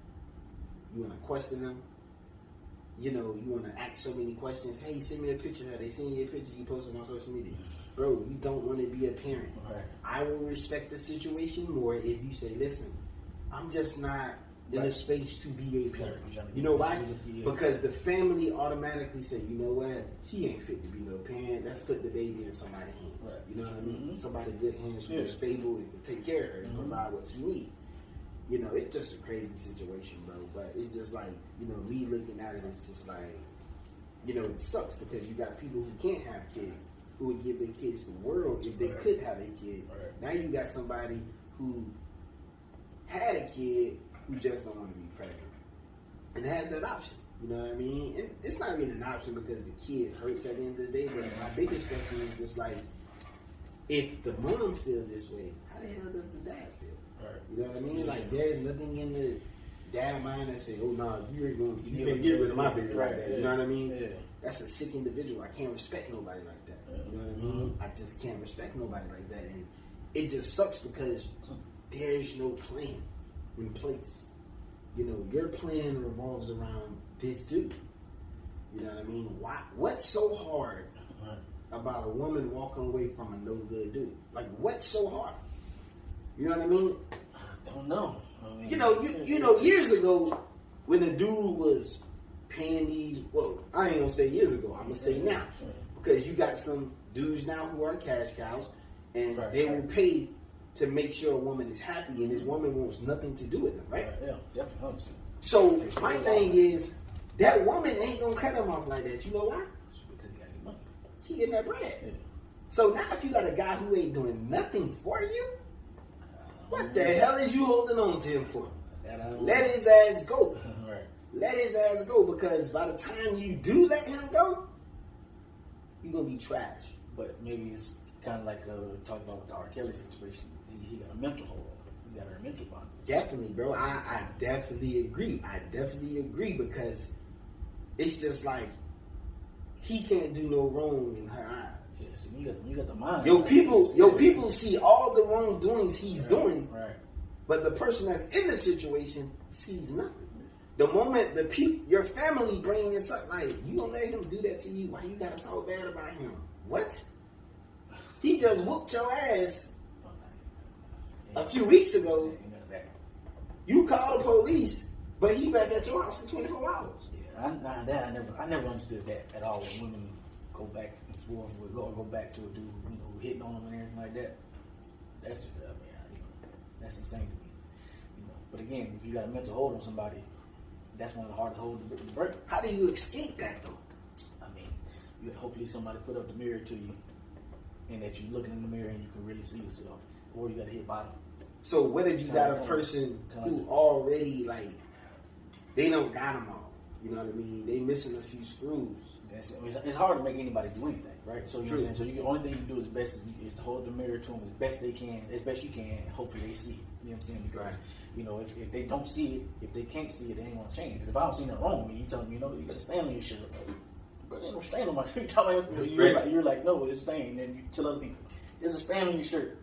You want to question them. You know, you want to ask so many questions. Hey, send me a picture of her. They send you a picture, you post it on social media. Bro, you don't want to be a parent. Right. I will respect the situation more if you say, listen, I'm just not in a space to be a parent. You know why? Because the family automatically say, you know what? She ain't fit to be no parent. Let's put the baby in somebody's hands. Right. You know what I mean? Somebody good hands who's stable and can take care of her and provide what she needs. You know, it's just a crazy situation, bro. But it's just like, you know, me looking at it, it's just like, you know, it sucks because you got people who can't have kids, who would give their kids the world if they could have a kid. Right. Now you got somebody who had a kid who just don't want to be present and has that option. You know what I mean? And it's not really an option because the kid hurts at the end of the day. But my biggest question is just like, if the mom feels this way, how the hell does the dad feel? Right. You know what I mean? Like, there's nothing in the dad mind that say, oh, no, you ain't going to get rid of my baby like that. You know what I mean? Yeah. That's a sick individual. I can't respect nobody like that. You know what I mean? I just can't respect nobody like that. And it just sucks because there's no plan in place. You know, your plan revolves around this dude. You know what I mean? Why? What's so hard about a woman walking away from a no good dude? Like, what's so hard? You know what I mean? I don't know. I mean, you know, years ago when a dude was paying these, well, I ain't gonna say years ago. I'm gonna say now, because you got some dudes now who are cash cows, and they will pay to make sure a woman is happy, and this woman wants nothing to do with them, right? Yeah, definitely. So my thing is, that woman ain't gonna cut him off like that. You know why? Because he got his money. She getting that bread. Yeah. So now if you got a guy who ain't doing nothing for you, what the hell is you holding on to him for? Let his ass go. Right. Let his ass go, because by the time you do let him go, you're gonna be trash. But maybe it's kind of like talking about with the R. Kelly situation. He got a mental hold on him. He got a mental bond. Definitely, bro. I definitely agree. Because it's just like he can't do no wrong in her eyes. Yeah, so you got the mind. Your people see all the wrongdoings he's doing, right? But the person that's in the situation sees nothing. The moment your family bring this up, like, you gonna let him do that to you? Why you gotta talk bad about him? What? He just whooped your ass a few weeks ago. You called the police, but he back at your house in 24 hours. Yeah, I never understood that at all. When women go back and forth, go back to a dude who hitting on them and everything like that. That's just, that's insane to me. But again, if you got a mental hold on somebody, that's one of the hardest holds to break. How do you escape that though? I mean, hopefully somebody put up the mirror to you, and that you're looking in the mirror and you can really see yourself, or you got to hit bottom. So what if you got a person who already like they don't got them all? You know what I mean? They missing a few screws. It's hard to make anybody do anything, right? So you know what I'm saying? So the only thing you do is to hold the mirror to them as best they can, as best you can, and hopefully they see it. You know what I'm saying? Because you know if they don't see it, if they can't see it, they ain't gonna change. Because if I don't see nothing wrong with me, you tell me, you know, you gotta stand on your shirt. But ain't no stain on my shirt. You're like, no, it's stained. And you tell other people, there's a stain on your shirt.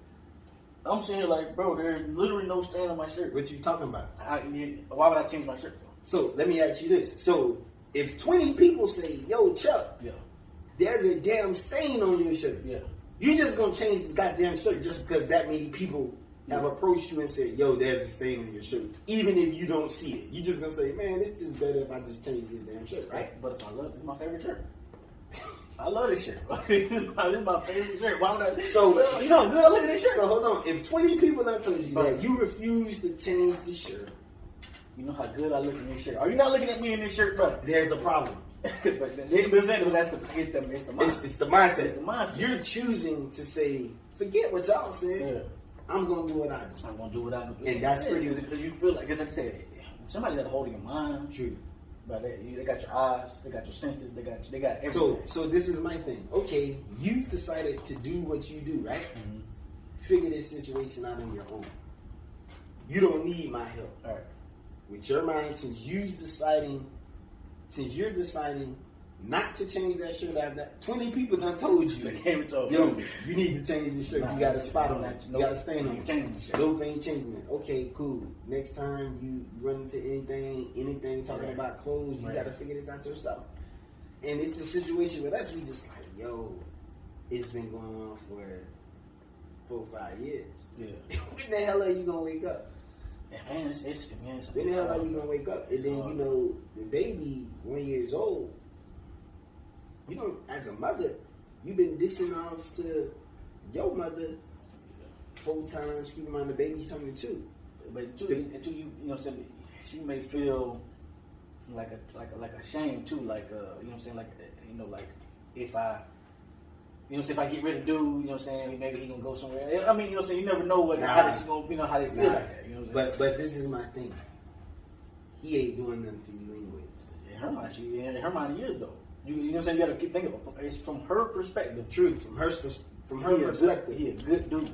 I'm sitting here like, bro, there's literally no stain on my shirt. What you talking about? Why would I change my shirt for? So let me ask you this. So if 20 people say, yo, Chuck, there's a damn stain on your shirt. Yeah. You just gonna change the goddamn shirt just because that many people have approached you and said, yo, there's a stain on your shirt. Even if you don't see it. You just gonna say, man, it's just better if I just change this damn shirt, right? But if I love it, it's my favorite shirt. I love this shirt. This is my favorite shirt. Why would I? So, you know how good I look at this shirt? So hold on. If 20 people done told you that you refuse to change the shirt. You know how good I look in this shirt. Are you not looking at me in this shirt, bro? There's a problem. It's the mindset. It's the mindset. It's the mindset. You're choosing to say, forget what y'all said. Yeah. I'm gonna do what I do. I'm gonna do what I do. And that's pretty. Because you feel like, as I said, somebody got a hold of your mind. True. But they got your eyes, they got your senses, they got everything. So this is my thing. Okay, you decided to do what you do, right? Mm-hmm. Figure this situation out on your own. You don't need my help. All right. With your mind, since you're deciding not to change that shirt after that, 20 people done told you. They came and told yo, you need to change this shirt. You got a spot on it. You got a stain on it. Nope, ain't changing it. Okay, cool. Next time you run into anything talking about clothes, you got to figure this out yourself. And it's the situation with us. We just like, yo, it's been going on for 4 or 5 years. Yeah. When the hell are you gonna wake up? Yeah, man, when the hell are you gonna wake up? And then you know the baby 1 year old. You know, as a mother, you've been dishing off to your mother 4 times. Keep in mind the baby's turning 2. But until you know, she may feel like a shame too. Like you know what I'm saying, like you know, like if I. You know, if I get rid of dude, you know what I'm saying, maybe he gonna go somewhere. I mean, you know what I'm saying, you never know how they feel like that. You know what I'm saying? But this is my thing. He ain't doing nothing for you anyways. In her mind, he is though. You know what I'm saying? You gotta keep thinking about it. It's from her perspective. True, from her perspective. He a good dude,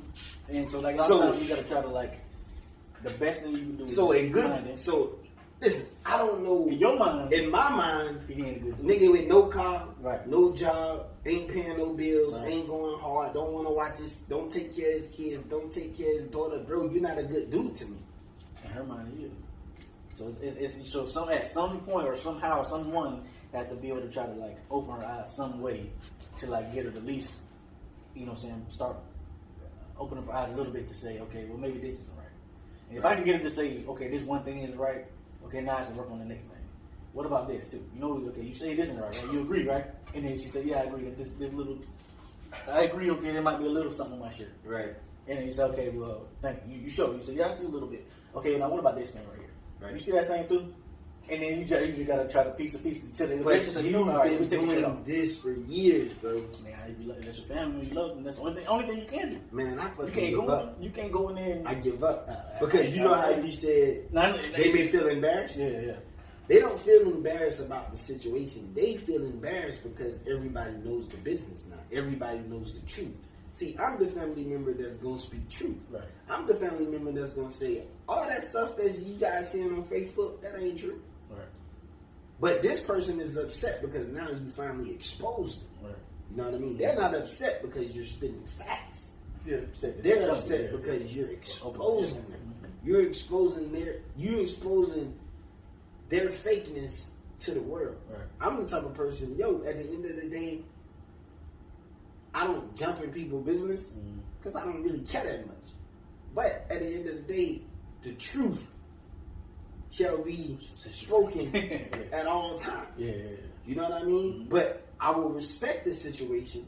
and so like a lot of times you gotta try to like the best thing you can do. Listen, I don't know. In your mind, in my mind, he ain't a good dude. Nigga with no car, right, no job, ain't paying no bills, ain't going hard, don't want to watch his, don't take care of his kids, don't take care of his daughter. Bro, you're not a good dude to me. In her mind, he is. So at some point or somehow someone had to be able to try to like open her eyes some way to like get her to at least, you know what I'm saying, start open up her eyes a little bit to say, okay, well maybe this isn't right. And if I can get her to say, okay, this one thing isn't right, okay, now I can work on the next thing. What about this too? You know, okay, you say this isn't right? You agree, right? And then she said, yeah, I agree. This little, I agree. Okay, there might be a little something on my shirt. Right. And then you say, okay, well, thank you. You show. You say, yeah, I see a little bit. Okay, now what about this thing right here? Right. You see that thing too? And then you just gotta try to piece to the but you've been doing this for years, bro. Man, if you love, that's your family, you love them. That's the only thing you can do. Man, I fucking give up. You can't go in there. And, I give up because you know how you said they may feel embarrassed. Yeah. They don't feel embarrassed about the situation. They feel embarrassed because everybody knows the business now. Everybody knows the truth. See, I'm the family member that's going to speak truth. Right. I'm the family member that's going to say, all that stuff that you guys seeing on Facebook, that ain't true. Right. But this person is upset because now you finally exposed them. Right. You know what I mean? They're not upset because you're spitting facts. They're upset. They're upset because you're exposing them. You're exposing their fakeness to the world. Right. I'm the type of person, at the end of the day, I don't jump in people's business because I don't really care that much. But at the end of the day, the truth shall be spoken at all times. Yeah. You know what I mean? Mm-hmm. But I will respect the situation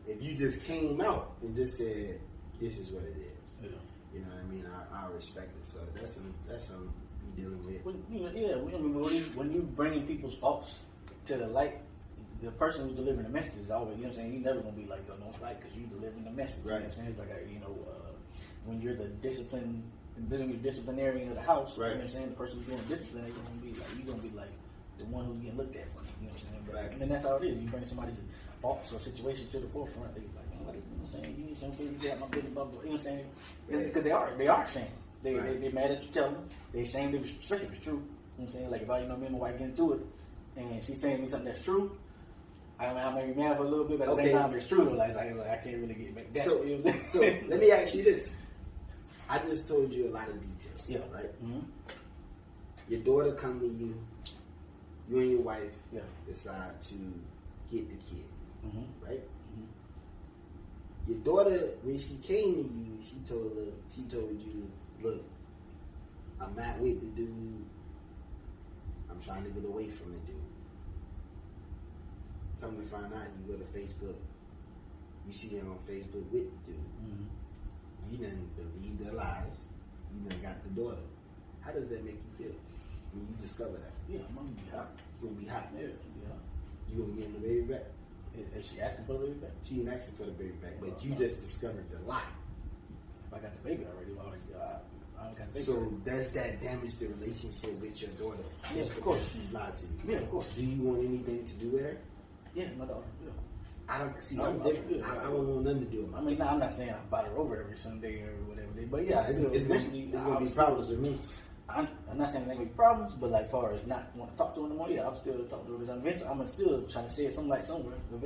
if you just came out and just said, this is what it is. Yeah. You know what I mean? I respect it. So that's something you're dealing with. When you bringing people's faults to the light, the person who's delivering the message is always, you know what I'm saying, he's never going to be like the most light because you're delivering the message. Right. You know what I'm saying? It's like, when you're the disciplined and then the disciplinarian of the house, right. You know what I'm saying? The person who's doing discipline, you're gonna be like the one who's getting looked at for it, you know what I'm saying? But, Right. and then that's how it is. You bring somebody's faults or situation to the forefront, they like, man, you know what I'm saying? You need some business, get out my business, blah, blah, you know what I'm saying? Because they are ashamed. They're mad at you telling them. They're ashamed, especially if it's true. You know what I'm saying? Like if me and my wife get into it, and she's saying to me something that's true, I may be mad for a little bit, but at the same time, it's true. Though. Like I can't really get back that. So, you know what I'm so saying? let me ask you this. I just told you a lot of details. Yeah. Right? Mm-hmm. Your daughter come to you, you and your wife decide to get the kid. Mm-hmm. Right? Mm-hmm. Your daughter, when she came to you, she told you, look, I'm not with the dude. I'm trying to get away from the dude. Come to find out, you go to Facebook. You see him on Facebook with the dude. Mm-hmm. You done believe their lies. You done got the daughter. How does that make you feel when you discover that? Yeah, I'm gonna be hot. You gonna be hot. Yeah. You gonna give him the baby back? Is she asking for the baby back? She ain't asking for the baby back, but you just discovered the lie. If I got the baby already, I don't got the baby. So does that damage the relationship with your daughter? Yes, of course. She's lied to you. Yeah, of course. Do you want anything to do with her? Yeah, my daughter. Yeah. I don't see. No, I'm different. I don't want nothing to do with my. I mean, I'm not saying I bite her over every Sunday or whatever day, but yeah, it's gonna be problems with me. I'm not saying there gonna be problems, but like far as not want to talk to her anymore, yeah, I'm still talking to her because I'm still trying to say it somewhere. The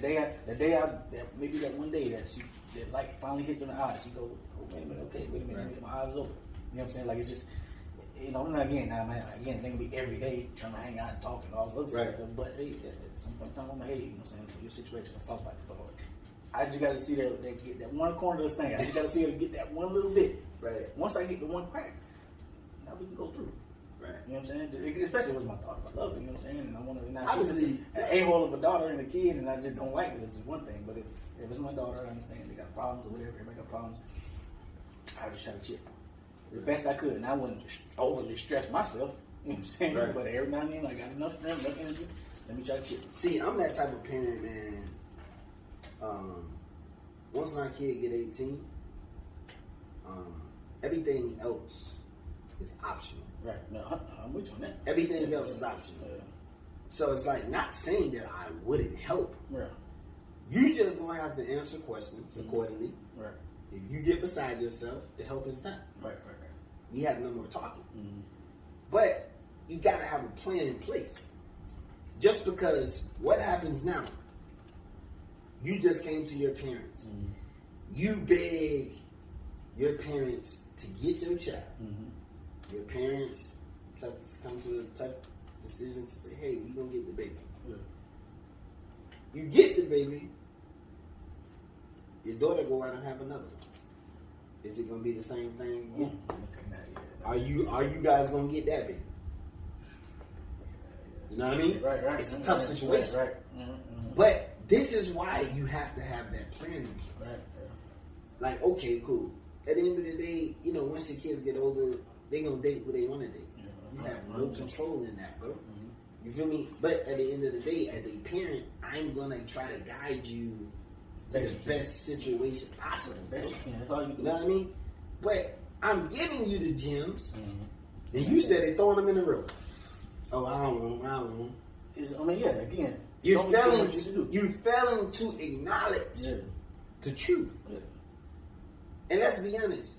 day maybe that one day that light finally hits in her eyes, she goes, oh wait a minute, Right. my eyes open. You know what I'm saying? Like it just. Again, it ain't gonna be every day trying to hang out and talk and all this other stuff. But hey, at some point in time, I'm like, hey, you know what I'm saying? Your situation, let's talk about it. But I just gotta see that get that one corner of this thing. I just gotta see her get that one little bit. Right. Once I get the one crack, now we can go through. Right. You know what I'm saying? Especially if it's my daughter. I love her, you know what I'm saying? And I want to obviously an a-hole of a daughter and a kid, and I just don't like it. It's just one thing. But if it's my daughter, I understand they got problems or whatever. Everybody got problems. I just try to chill. The best I could, and I wouldn't overly stress myself, you know what I'm saying? Right. But every now and then, I got enough strength, enough energy, let me try to chill. See, I'm that type of parent, man. Once my kid get 18, everything else is optional. Right. No, I'm with you on that. Everything else is optional. Yeah. So it's like not saying that I wouldn't help. Right. You just gonna have to answer questions accordingly. Right. If you get beside yourself, the help is done. Right. We have no more talking. Mm-hmm. But you gotta have a plan in place. Just because what happens now, you just came to your parents. Mm-hmm. You beg your parents to get your child. Mm-hmm. Your parents come to a tough decision to say, hey, we gonna get the baby. Yeah. You get the baby, your daughter go out and have another one. Is it gonna be the same thing again? Are you guys gonna get that baby? You know what I mean? Right. It's a tough situation. Right. Mm-hmm. But this is why you have to have that plan in place. Right. Like, okay, cool. At the end of the day, once your kids get older, they gonna date who they want to date. You have no control in that, bro. You feel me? But at the end of the day, as a parent, I'm gonna try to guide you to the best situation possible. That's all you do. You know what I mean? But I'm giving you the gems, and you steady throwing them in the road. Oh, I don't want them. Again, You're failing to acknowledge the truth. Yeah. And let's be honest.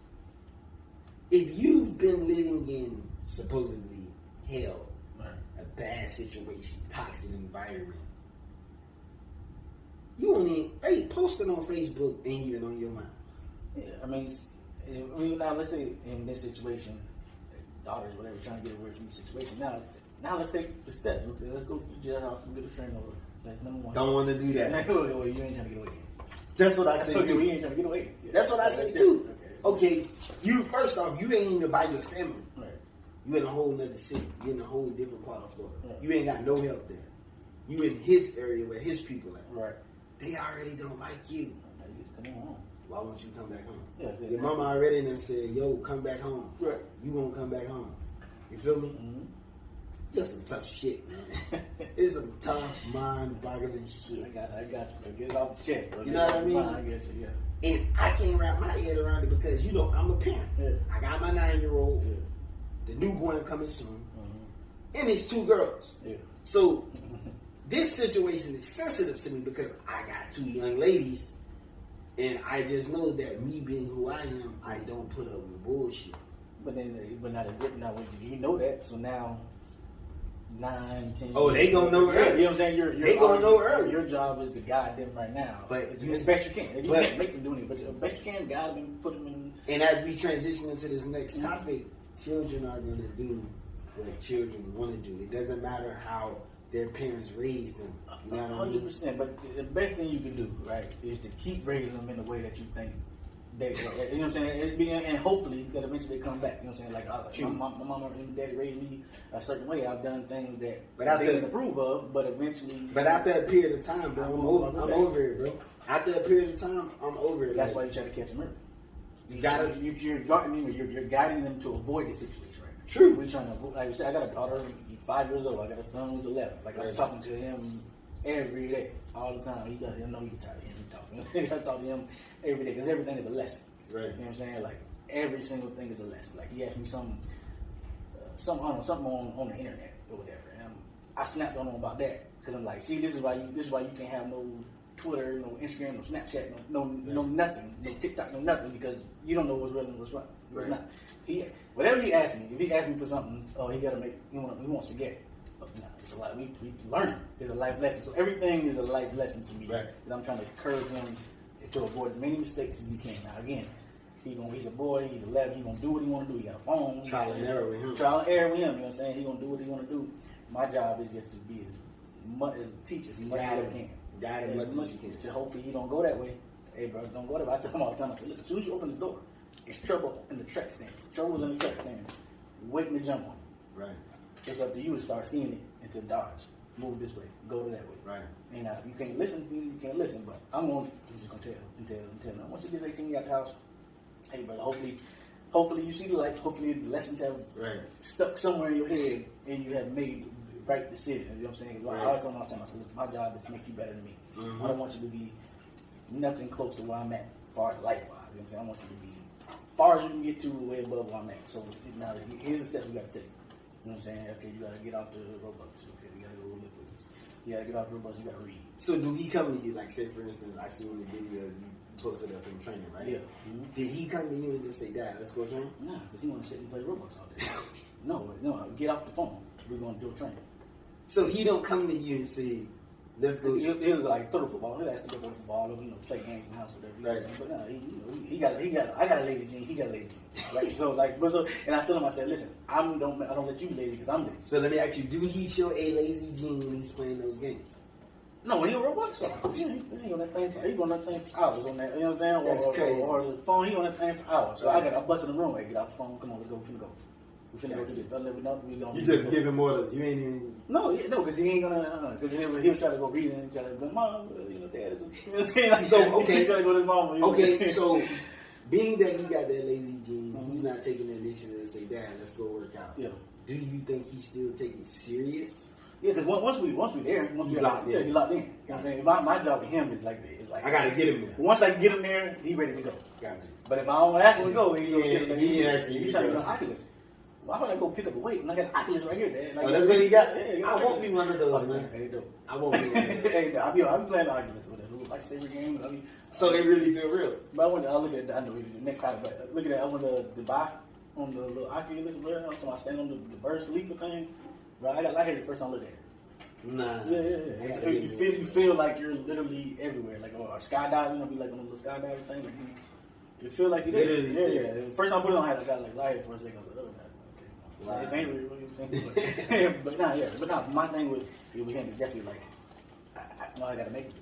If you've been living in supposedly hell, a bad situation, toxic environment, you won't even, posting on Facebook ain't even on your mind. Yeah, now let's say in this situation, the daughters, whatever, trying to get away from the situation. Now let's take the step. Okay, let's go to the jailhouse and get a string over. That's number one. Don't want to do that. You ain't trying to get away. That's what I say too. You ain't trying to get away. Yeah. That's what I say too. Okay, you first off, you ain't even by your family. Right. You in a whole nother city. You in a whole different part of Florida. Right. You ain't got no help there. You in his area where his people at. Right. They already don't like you. Come on home. Why won't you come back home? Yeah, Your mama already done said, yo, come back home. Right. You won't come back home. You feel me? Mm-hmm. just some tough shit, man. It's some tough, mind-boggling shit. I got you. Get it off the check. Bro. You know what I mean? I get you, yeah. And I can't wrap my head around it because, I'm a parent. Yeah. I got my 9-year-old. Yeah. The newborn coming soon. And it's 2 girls. Yeah. So this situation is sensitive to me because I got 2 young ladies, and I just know that me being who I am, I don't put up with bullshit. But now you know that, so now 9, 10. Oh, they gonna know early. You know what I'm saying? They gonna know early. Your job is to guide them right now, but as best you can. You can't make them do anything, but as best you can, guide them, put them in. And as we transition into this next topic, children are gonna do what children want to do. It doesn't matter how their parents raised them. You know what I mean? 100%. But the best thing you can do, right, is to keep raising them in the way that you think they, you know what I'm saying? And hopefully that eventually they come back. You know what I'm saying? Like, my mama and daddy raised me a certain way. I've done things that they didn't approve of, but eventually. But after a period of time, bro, I'm over it, bro. After a period of time, I'm over it. That's why you try to catch them early. You're guiding them to avoid the situation. True. We're trying to, like I said, I got a daughter, 5 years old. I got a son who's 11. Like, I'm talking to him every day, all the time. He can tired of hearing me talking. I talk to him every day because everything is a lesson. Right. You know what I'm saying? Like, every single thing is a lesson. Like, he asked me something on the internet or whatever, and I snapped on him about that because I'm like, see, this is why you can't have no Twitter, no Instagram, no Snapchat, no nothing, no TikTok, no nothing, because you don't know what's real and what's right. What's not. Whatever he asked me, if he asked me for something, he wants to get it. No, it's a lot. We learn. It's a life lesson. So everything is a life lesson to me. Right. And I'm trying to encourage him to avoid as many mistakes as he can. Now again, he's a boy. He's 11. He's gonna do what he want to do. He got a phone. Trial and error with him. Trial and error with him. You know what I'm saying? He's gonna do what he want to do. My job is just to be as teach as much as I can. Guide him as much as you can. To hopefully he don't go that way. Hey, bro, don't go that way. I tell him all the time. I say, listen, as soon as you open this door, it's trouble in the track stand. Trouble's in the track stand. Waiting to jump on. Right. It's up to you to start seeing it and to dodge. Move this way. Go to that way. Right. And you can't listen. You can't listen. But I'm just gonna tell him. Once he gets 18, you out the house. Hey, brother. Hopefully you see the light. Hopefully the lessons have stuck somewhere in your head and you have made the right decisions. You know what I'm saying? Right. I always tell him all the time. I say, listen, my job is to make you better than me. Mm-hmm. I don't want you to be nothing close to where I'm at, as far as life-wise. You know what I'm saying? I want you to be as far as you can get to, way above where I'm at. So now here's the steps we got to take. You know what I'm saying? Okay, you got to get off the Robux. Okay, you got to go live with this. You got to get off the Robux. You got to read. So do he come to you, like, say, for instance, I seen the video you posted up in training, right? Yeah. Mm-hmm. Did he come to you and just say, Dad, let's go train? Nah, because he want to sit and play Robux all day. No, get off the phone. We're going to do a training. So he don't come to you and say, let's go. He'll like throw the football. He'll ask to go throw the football, play games in the house, whatever. Right. But no, I got a lazy gene. He got a lazy gene. Right. And I told him, I said, listen, I don't let you be lazy because I'm lazy. So let me ask you, do he show a lazy gene when he's playing those games? No, when he on Roblox, he on that thing for hours on that. You know what I'm saying? That's crazy. Or the phone, he on that thing for hours. So I bust in the room. Hey, get out the phone. Come on, let's go. We finna go. We finna go do this. I'll never know. You just give him orders. You ain't even. No, because he ain't gonna. Because he'll try to go read and try to go, Mom, Dad is. You know what I'm saying? Like, so okay. He try to go to his mom. Okay, so being that he got that lazy gene, he's not taking the initiative to say, Dad, let's go work out. Yeah. Do you think he still take it serious? Yeah, because once we there, he's locked in. Yeah, he's locked in. You know what I'm saying? My job to him is like I gotta get him there. Once I get him there, he ready to go. Gotcha. But if I don't actually go, he actually trying to go Oculus. Why would I go pick up a weight and I got Oculus right here, Dad? Like, that's what he got. Yeah, I won't be one of those, man. They do. I won't be one of those. Hey, I'll be playing Oculus with it. Like Saber game. So they really feel real. But I look at. I know the next time, but look at that. I went to Dubai on the little Oculus. I stand on the Burj Khalifa thing. Bro, I got light here the first time I looked at it. Nah. Yeah. You feel like you're literally everywhere. Like or skydiving, be like on a little skydiving thing. Like you feel like you're literally. Yeah. First time I put it on, I got like light here for a second. I was like, oh, okay. Wow. This ain't real. But my thing with him is definitely like, I gotta make it.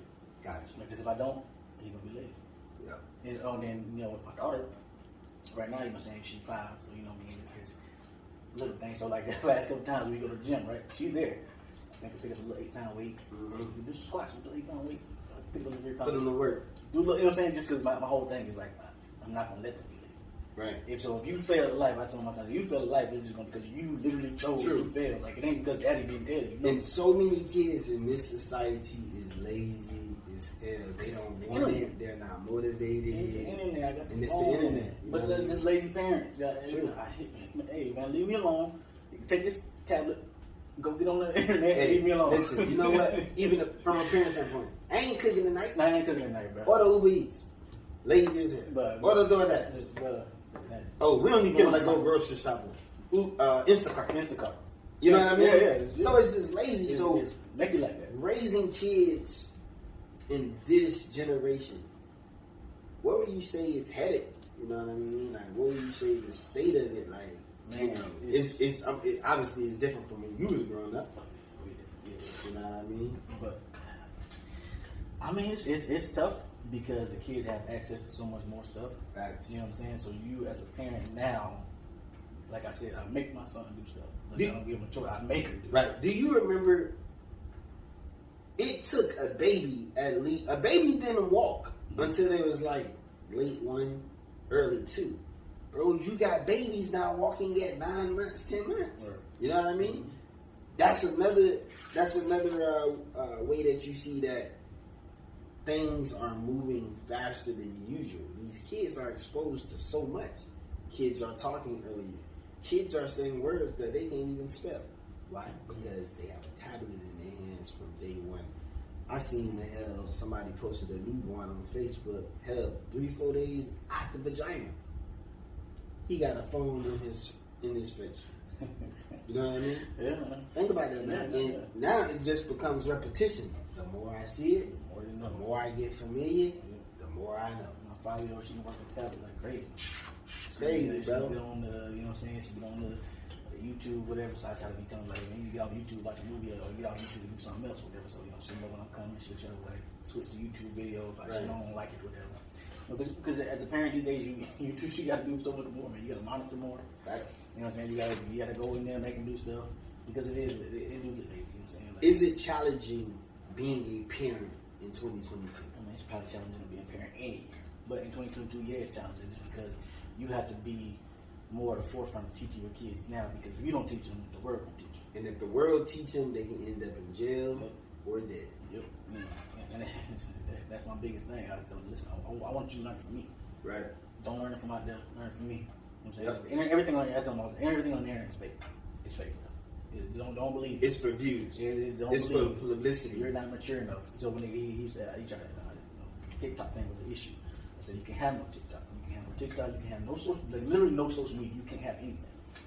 Gotcha. Because if I don't, he's gonna be lazy. Yeah. Then with my daughter, right now, saying she's 5, so I mean, it's little things. So like the last couple times we go to the gym, right? She's there. I can pick up a little 8-pound weight. Mm-hmm. Do some squats with the 8-pound weight. Pick up a little 3 pound. Put them to work. You know what I'm saying? Just because my whole thing is like, I'm not gonna let them be lazy. Right. If you fail at life, I tell my times, if you fail at life, it's just gonna be because you literally chose to fail. Like it ain't because daddy didn't tell you. You know? And so many kids in this society is lazy as hell. They don't want it. They're not motivated. And it's the internet. But just lazy parents. Hey man, leave me alone. You can take this tablet, go get on the internet, and leave me alone. Listen, you know what? Even from a parent standpoint, I ain't cooking tonight. I ain't cooking tonight, bro. Order Uber Eats. Lazy as hell. Order DoorDash. Oh, we don't even care like go grocery shopping. Instacart. You know what I mean? Yeah. So it's just lazy. It's make it like that. Raising kids in this generation, what would you say it's headed? You know what I mean? Like, what would you say the state of it? Like, man, it's obviously it's different from when you was growing up. You know what I mean? But I mean, it's tough because the kids have access to so much more stuff. Facts. You know what I'm saying? So you as a parent now, like I said, I make my son do stuff. Like I don't give him a choice. I make her do. Right. Do you remember? It took a baby at least. A baby didn't walk until they was like late 1, early 2. Bro, you got babies now walking at 9 months, 10 months. Right. You know what I mean? That's another way that you see that things are moving faster than usual. These kids are exposed to so much. Kids are talking earlier. Kids are saying words that they can't even spell. Why? Because they have a tablet in their hands from day one. I seen the hell somebody posted a newborn on Facebook. Hell, 3-4 days out the vagina. He got a phone in his face. You know what I mean? Yeah. Think about that, man. And now it just becomes repetition. The more I see it, the more I get familiar, the more I know. My 5-year-old, she can work the tablet like crazy. Crazy, bro. She get on the, you know what I'm saying? She get on the YouTube, whatever. So I try to be telling her, like, man, you get on YouTube, watch a movie, or you get on YouTube to do something else, whatever. So, you know, she know when I'm coming, she'll try to, like, switch to YouTube video if she don't like it, whatever. Because as a parent these days, you got to do so much more, man. You got to monitor more. Right. You know what I'm saying? You got to go in there and make them do stuff because it do get lazy. You know what I'm saying? Like, is it challenging being a parent in 2022? I mean, it's probably challenging to be a parent any year, but in 2022, yeah, it's challenging just because you have to be more at the forefront of teaching your kids now. Because if you don't teach them, the world won't teach them. And if the world teach them, they can end up in jail or dead. Yep. And that's my biggest thing. I tell them, listen, I want you to learn from me. Right. Don't learn it from out there. Learn from me. You know what I'm saying? Everything on the internet is fake. It's fake. Don't believe it. It's for views. It's for publicity. You're not mature enough. So when he tried to, TikTok thing was an issue. I said you can have no TikTok. You can have no TikTok. You can have no social, like literally no social media. You can't have anything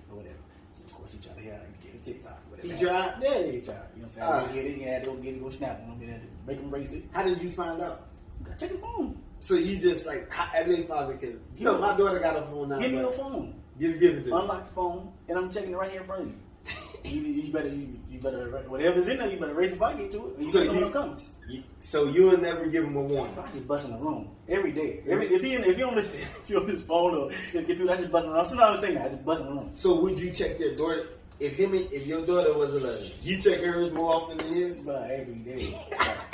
or whatever. So of course he tried to get a TikTok. Whatever. He tried. Yeah, he tried. You know what I'm saying? Get it. Yeah, go get it. Go snap on him. Make him race it. How did you find out? You gotta check your phone. So you just like as a father, because my daughter got a phone now. Give me your phone. Just give it to me. Unlock the phone, and I'm checking it right here in front of you. You better whatever's in there. You better raise your pocket to it. So you'll never give him a warning. I just bust in the room every day. If you on this phone or his computer, I just bust in the room. Sometimes I'm saying that I just bust in the room. So would you check your daughter? If your daughter was 11, you check hers more often than his? Bro, every day.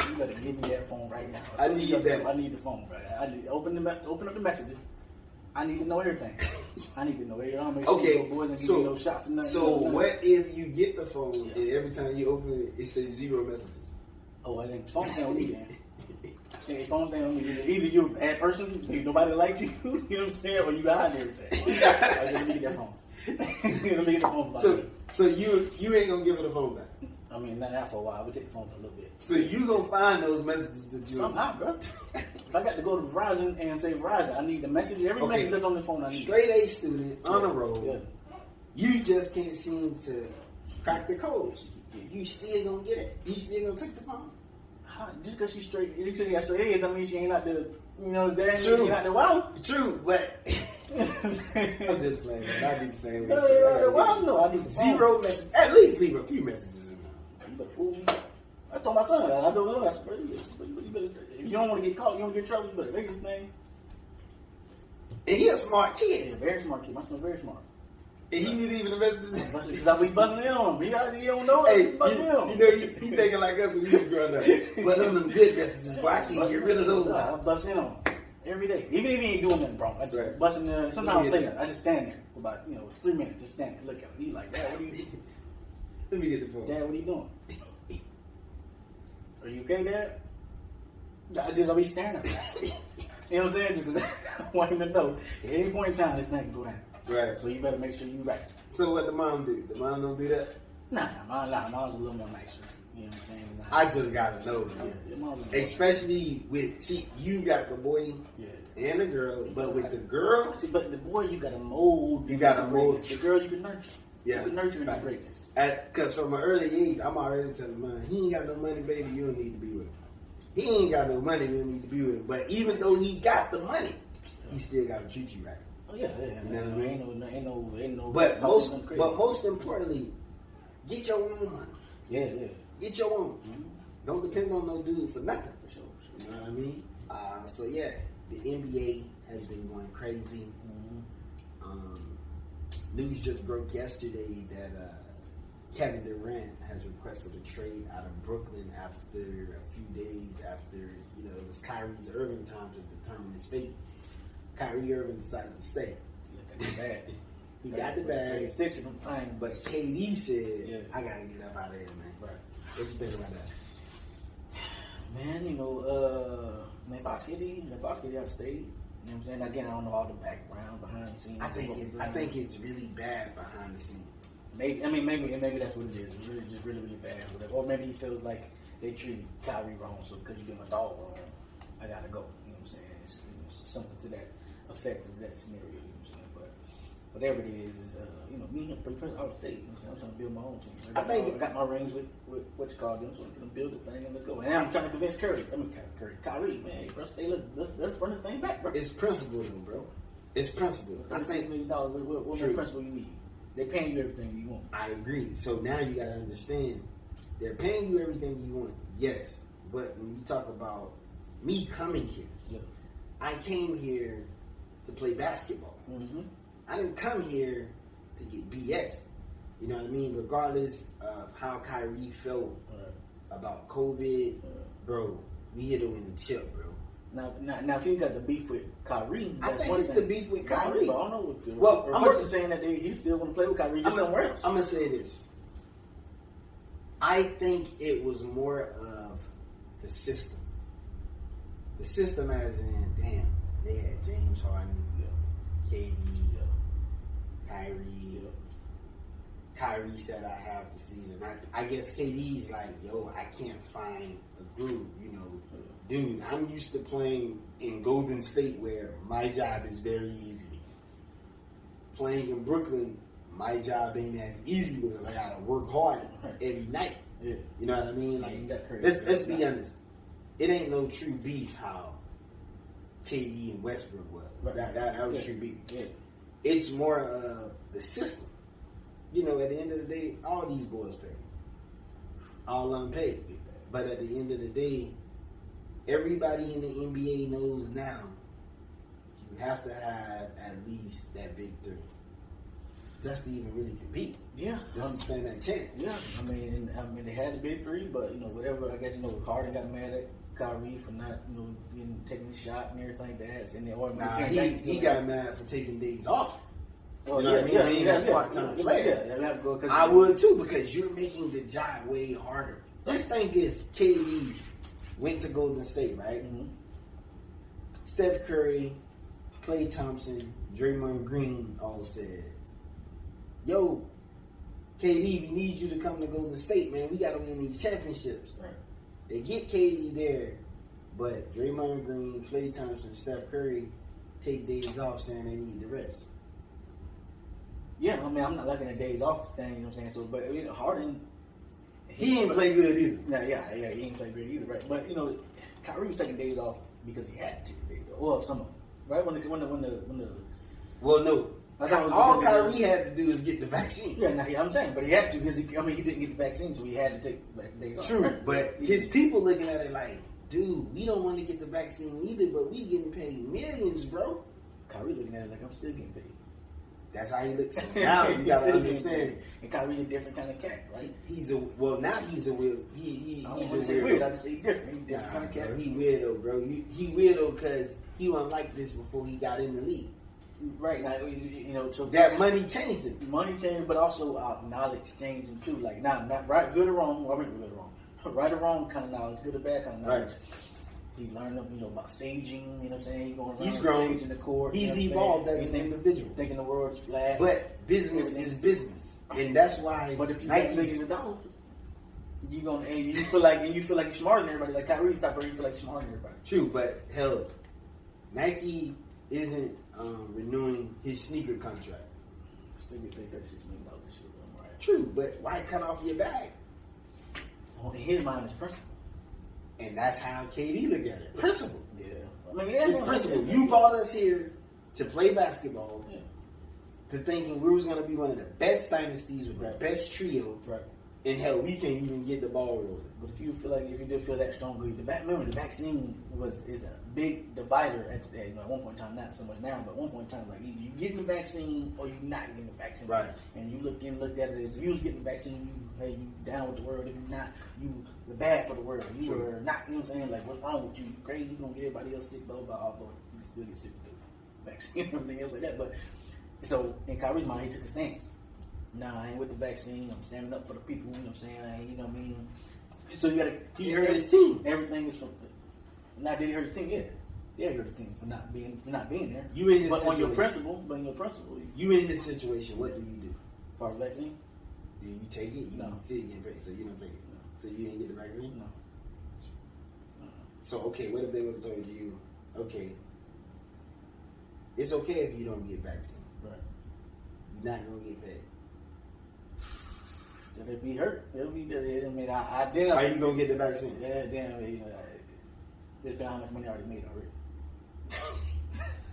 You better give me that phone right now. I need that. I need the phone, bro. I need open up the messages. I need to know everything. I need to know everything. Make sure no boys and give me no shots and nothing. So what if you get the phone and every time you open it, it says 0 messages? Oh, I think the phone stay on me, man. The phone stay on me. Either you're a bad person, nobody like you, you know what I'm saying, or you hiding everything. Let me get that phone. Let me get the phone. So you ain't gonna give her the phone back? I mean, not for a while. I would take the phone for a little bit. So you gonna find those messages that you somehow, bro. If I got to go to Verizon and say Verizon, I need the message. Every message that's on the phone, I need. Straight A student on the road. Yeah. You just can't seem to crack the code. You still gonna get it. You still gonna take the phone. Just because she's straight, just because she got straight A's, doesn't mean she ain't out there. You know, that true. She ain't out there wild. True, but I'm just playing. Man. I be the same. I need 0 messages. At least leave a few messages in there. You better fool me. I told my son. I told him. If you don't want to get caught, you don't get in trouble. You better raise this thing. And he a smart kid. Yeah, very smart kid. My son's very smart. And he be leaving the messages. Because I be buzzing in on him. He don't know. Hey, you know he thinking like us when he was growing up. But them good messages, boy, I can't get rid of those. I bust in on him. Every day. Even if he ain't doing nothing wrong. I just busting there. Sometimes I don't say nothing. I just stand there for about, 3 minutes. Just stand there. Look at him. He's like, Dad, what are you doing? Let me get the phone. Dad, what are you doing? Are you okay, Dad? I'll be staring at him. You know what I'm saying? Just because I want him to know at any point in time this thing can go down. Right. So you better make sure you're right. So what the mom do? The mom don't do that? Nah, mom's a little more nicer. You know what I'm saying? I just gotta know, man. Especially with, you got the boy and the girl, but with the girl, but the boy you gotta mold. You gotta mold. The girl you can nurture. Yeah, you can nurture into greatness. Because from an early age, I'm already telling mine, he ain't got no money, baby. You don't need to be with him. He ain't got no money. You don't need to be with him. But even though he got the money, he still gotta treat you right. Oh yeah. You know what I mean? Ain't no. But most importantly, get your own money. Yeah. Get your own. Mm-hmm. Don't depend on no dude for nothing. For sure. You know what I mean? So yeah, the NBA has been going crazy. News just broke yesterday that Kevin Durant has requested a trade out of Brooklyn after a few days after, it was Kyrie Irving time to determine his fate. Kyrie Irving decided to stay. He got the bag. But KD said, I gotta get up out of here, man. Right. What you think about that? Man, if I was KD, I'd stay. You know what I'm saying? Again, I don't know all the background behind the scenes. I think it's really bad behind the scenes. Maybe that's what it is. It's really bad. Or maybe he feels like they treated Kyrie wrong, so because you did my dog wrong, I gotta go. You know what I'm saying? It's something to that effect of that scenario. You know what I'm saying? But whatever it is me and Prince out of state. You know what I'm saying? I'm trying to build my own team. I got my rings with what you call them, so I'm gonna build this thing and let's go. And I'm trying to convince Kyrie, man, hey, bro, let's run this thing back, bro. It's principle, though, bro. It's principle. $36 million. What more principle you need? They're paying you everything you want. I agree. So now you gotta understand, they're paying you everything you want. Yes, but when you talk about me coming here, I came here to play basketball. Mm-hmm. I didn't come here to get BS. You know what I mean? Regardless of how Kyrie felt about COVID, bro, we here to win the chip, bro. Now, if you got the beef with Kyrie, I think it's the beef with Kyrie. But I don't know. Well, I'm saying that he still want to play with Kyrie just somewhere else. I'm gonna say this. I think it was more of the system. The system, as in, damn, they had James Harden, KD, Kyrie. Kyrie said, I have the season. I guess KD's like, I can't find a groove, Dude, I'm used to playing in Golden State where my job is very easy. Playing in Brooklyn, my job ain't as easy because I gotta work hard every night. Yeah. You know what I mean? Like, let's be honest. It ain't no true beef how KD and Westbrook was. Right. That was true beef. Yeah. It's more of the system. At the end of the day, all these boys pay. All unpaid. But at the end of the day, everybody in the NBA knows now you have to have at least that big three just to even really compete. Yeah. Just to stand that chance. Yeah. I mean, they had the big three, but, whatever, I guess, Harden got mad at Kyrie for not, taking the shot and everything like that. And he got mad for taking days off. Well, part-time player. I would too, because you're making the job way harder. Just think if KD went to Golden State, right? Mm-hmm. Steph Curry, Klay Thompson, Draymond Green all said, "Yo, KD, we need you to come to Golden State, man. We got to win these championships." Right. They get KD there, but Draymond Green, Klay Thompson, Steph Curry take days off saying they need the rest. Yeah, I mean, I'm not liking the days off thing, you know what I'm saying? So, but Harden, he didn't play good either. Yeah, he didn't play good either, right? But Kyrie was taking days off because he had to take days off. Well, some of them, right? Well, no. All Kyrie had to do is get the vaccine. Yeah, I'm saying, but he had to because he didn't get the vaccine, so he had to take days off. True, but his people looking at it like, dude, we don't want to get the vaccine either, but we getting paid millions, bro. Kyrie looking at it like, I'm still getting paid. That's how he looks. Now you gotta understand. And Kyrie's a different kind of cat, right? He's a weird. He's I a don't say weirdo. weird. I just say different. He's a different kind of cat. Bro, he weirdo, bro. He weirdo because he wasn't like this before he got in the league. Right now, you know, so that money changed it. Money changed, but also knowledge changing too. Like not right, good or wrong. I mean, good or wrong, right or wrong kind of knowledge, good or bad kind of knowledge. Right. He's learning, you know, about saging. You know what I'm saying? He's going around grown. saging the court. He's evolved as an individual. Thinking the world is flat. But business is business, and that's why. But if you make millions of dollars, you gonna and you feel like you're smarter than everybody. Like Kyrie's type of you feel like you're smarter than everybody. True, but hell, Nike isn't renewing his sneaker contract. Still get paid $36 million this year, right? True, but why cut off your bag? Well, in his mind, it's principle. And that's how KD look at it. Principle. Yeah. I mean, it's principle. You brought us here to play basketball, to thinking we was going to be one of the best dynasties with the best trio. Right. And hell, we can't even get the ball rolling. But if you did feel that strongly, remember the vaccine is a big divider at one point in time, not so much now, but at one point in time, like either you getting the vaccine or you not getting the vaccine. Right. And you looked at it as if you was getting the vaccine, you down with the world. If you're not, you were bad for the world. You were not, you know what I'm saying? Like, what's wrong with you? You crazy? You gonna get everybody else sick, blah, blah, blah. Although you can still get sick with the vaccine and everything else like that. But so in Kyrie's mind, he took a stance. Nah, I ain't with the vaccine. I'm standing up for the people. You know what I'm saying? You know what I mean? So you gotta. He hurt his team. Everything is from. Not that he hurt his team. Yeah, he hurt his team for not being there. You in his but situation. on your principle. You in his situation. What do you do? As far as vaccine? Do you take it? You see it getting paid, so you don't take it. No. So you didn't get the vaccine? No. So okay, what if they would have told you, okay, it's okay if you don't get vaccine. Right. You're not gonna get paid. It'll be hurt. It'll be. I mean, Are you gonna get the vaccine? Yeah, damn. You know, depends on how much money I already made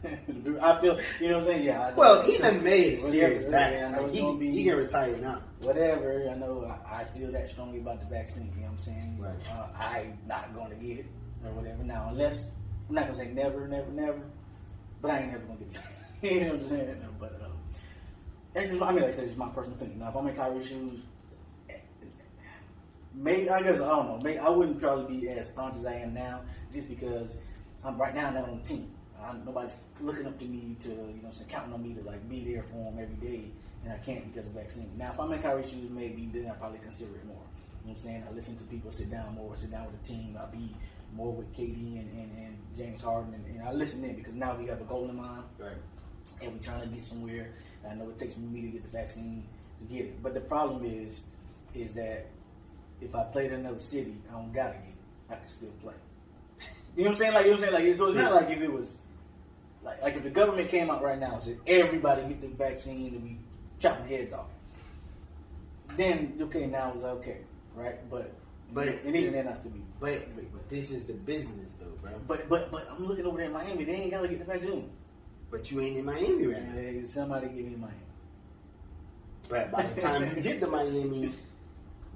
already. I feel, you know what I'm saying? Yeah. Well, he done made serious back. Yeah, I know He can retire now. Whatever. I know. I feel that strongly about the vaccine. You know what I'm saying? Right. I'm not going to get it or whatever. Now, unless I'm not gonna say never, but I ain't never gonna get it. You know what I'm saying? No, but that's just. I mean, like I said, it's my personal opinion. Now, if I'm in Kyrie's shoes. Maybe I don't know. Maybe I wouldn't probably be as staunch as I am now, just because I'm right now not on the team. Nobody's looking up to me to, you know, counting on me to like be there for them every day, and I can't because of vaccine. Now, if I'm in Kyrie's shoes, maybe then I probably consider it more. You know what I'm saying? I listen to people sit down with the team. I'll be more with KD and James Harden, and I listen in because now we have a goal in mind, right? And we're trying to get somewhere. I know it takes me to get the vaccine to get it, but the problem is that. If I played in another city, I don't gotta get it. I can still play. You know what I'm saying? Like, so it's not like if it was like if the government came out right now and said everybody get the vaccine and we chopping heads off. Then okay, now it's okay, right? But and even then, I still be. But this is the business, though, bro. But I'm looking over there in Miami. They ain't gotta get the vaccine. But you ain't in Miami right now. Somebody give me Miami. But by the time you get to Miami.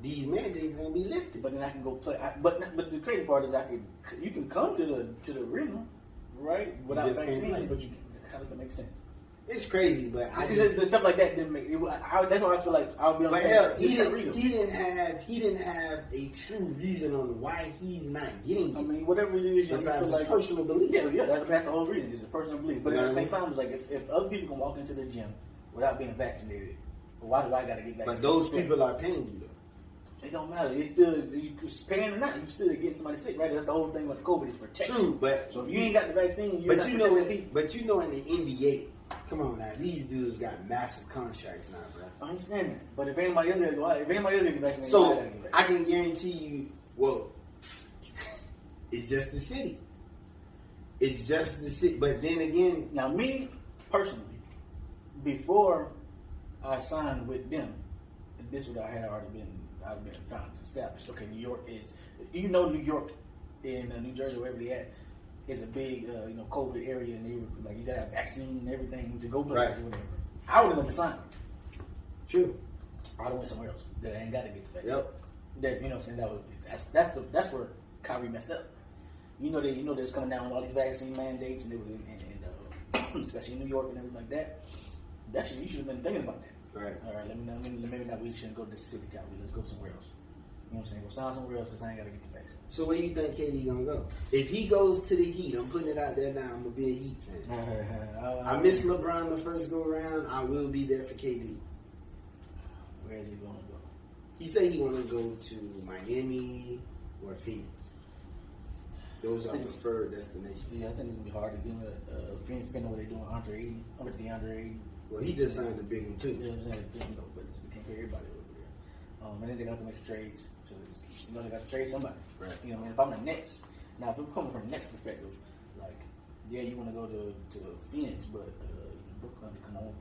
These mandates gonna be lifted, but then I can go play. But the crazy part is you can come to the arena, right? Without vaccine, but how does that make sense? It's crazy, but the stuff like that didn't make. That's why I feel like I'll be on. But hell, he didn't have a true reason on why he's not getting it. I mean, whatever it is, besides his like, personal belief. Yeah, that's the whole reason. It's a personal belief. But at the same time, it's like if other people can walk into the gym without being vaccinated, why do I got to get vaccinated? But those people are paying you. It don't matter. It's still, you paying or not, you still getting somebody sick, right? That's the whole thing with COVID is protection. True, but so if you ain't got the vaccine, you're not protecting people. But you know, in the NBA, come on now, these dudes got massive contracts now, bro. I understand that, but if anybody else get vaccinated, so I can guarantee you, well, it's just the city. It's just the city. But then again, now me personally, before I signed with them, this would I had already been. I've been found established. Okay, New York is, New York in New Jersey, wherever they at, is a big, COVID area, and they were like, you gotta have vaccine and everything to go places or whatever. I would have never signed. True. I would have went somewhere else that I ain't got to get the vaccine. Yep. That you know what I'm saying. That's where Kyrie messed up. They was coming down with all these vaccine mandates, and it was in especially in New York and everything like that. That shit, you should have been thinking about that. Right. All right, maybe not. We shouldn't go to the city, Cali. Let's go somewhere else. You know what I'm saying? Go sign somewhere else because I ain't got to get the vaccine. So where you think KD gonna go? If he goes to the Heat, I'm putting it out there now. I'm gonna be a Heat fan. I miss LeBron the first go around. I will be there for KD. Where is he going to go? He said he want to go to Miami or Phoenix. Those are his preferred destinations. Yeah, I think it's gonna be hard to give him a Phoenix, depending on what they're doing. DeAndre Ayton. Well, he just signed a big one too. Yeah, I'm saying, but they can't pay everybody over there. And then they got to make some trades. So they got to trade somebody. Right. You know, what I mean, if I'm the Nets, now if I'm coming from the Nets perspective, like, yeah, you want to go to Phoenix, but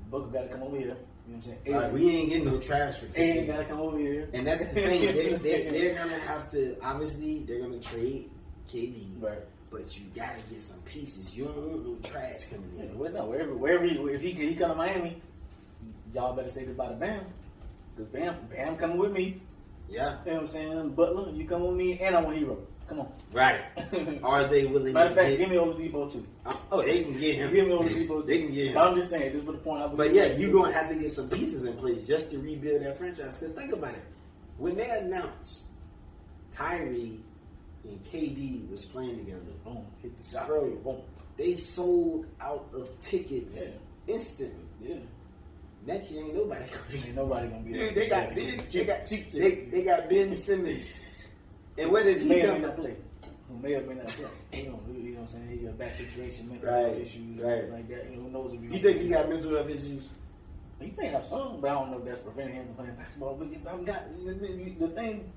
Booker got to come over here. You know what I'm saying? Right, we ain't getting no trash for KD. Ayton got to come over here. And that's the thing. They're gonna have to. Obviously, they're gonna trade KD. Right. But you gotta get some pieces. You don't want no trash coming in. Yeah, well, no, wherever if he come to Miami, y'all better say goodbye to Bam. Because Bam coming with me. Yeah. You know what I'm saying? Butler, you come with me, and I want Hero. Come on. Right. Are they willing Matter of to fact, give me Oladipo too. They can get him. Give me Oladipo too. They can get him. I'm just saying, just for the point. But yeah, you're going to have to get some pieces in place just to rebuild that franchise. Because think about it. When they announced Kyrie and KD was playing together, boom, hit the shot. bro, Boom. they sold out of tickets instantly. Yeah. Next year ain't nobody gonna Ain't nobody gonna be there. They got Ben Simmons. And what if he may or come may not play? Who may or may not play? You know what I'm saying? He got a back situation, mental Right, issues, right. like that. You know, who knows if You think he got mental health issues? He may have some, but I don't know if that's preventing him from playing basketball. But if I've got the thing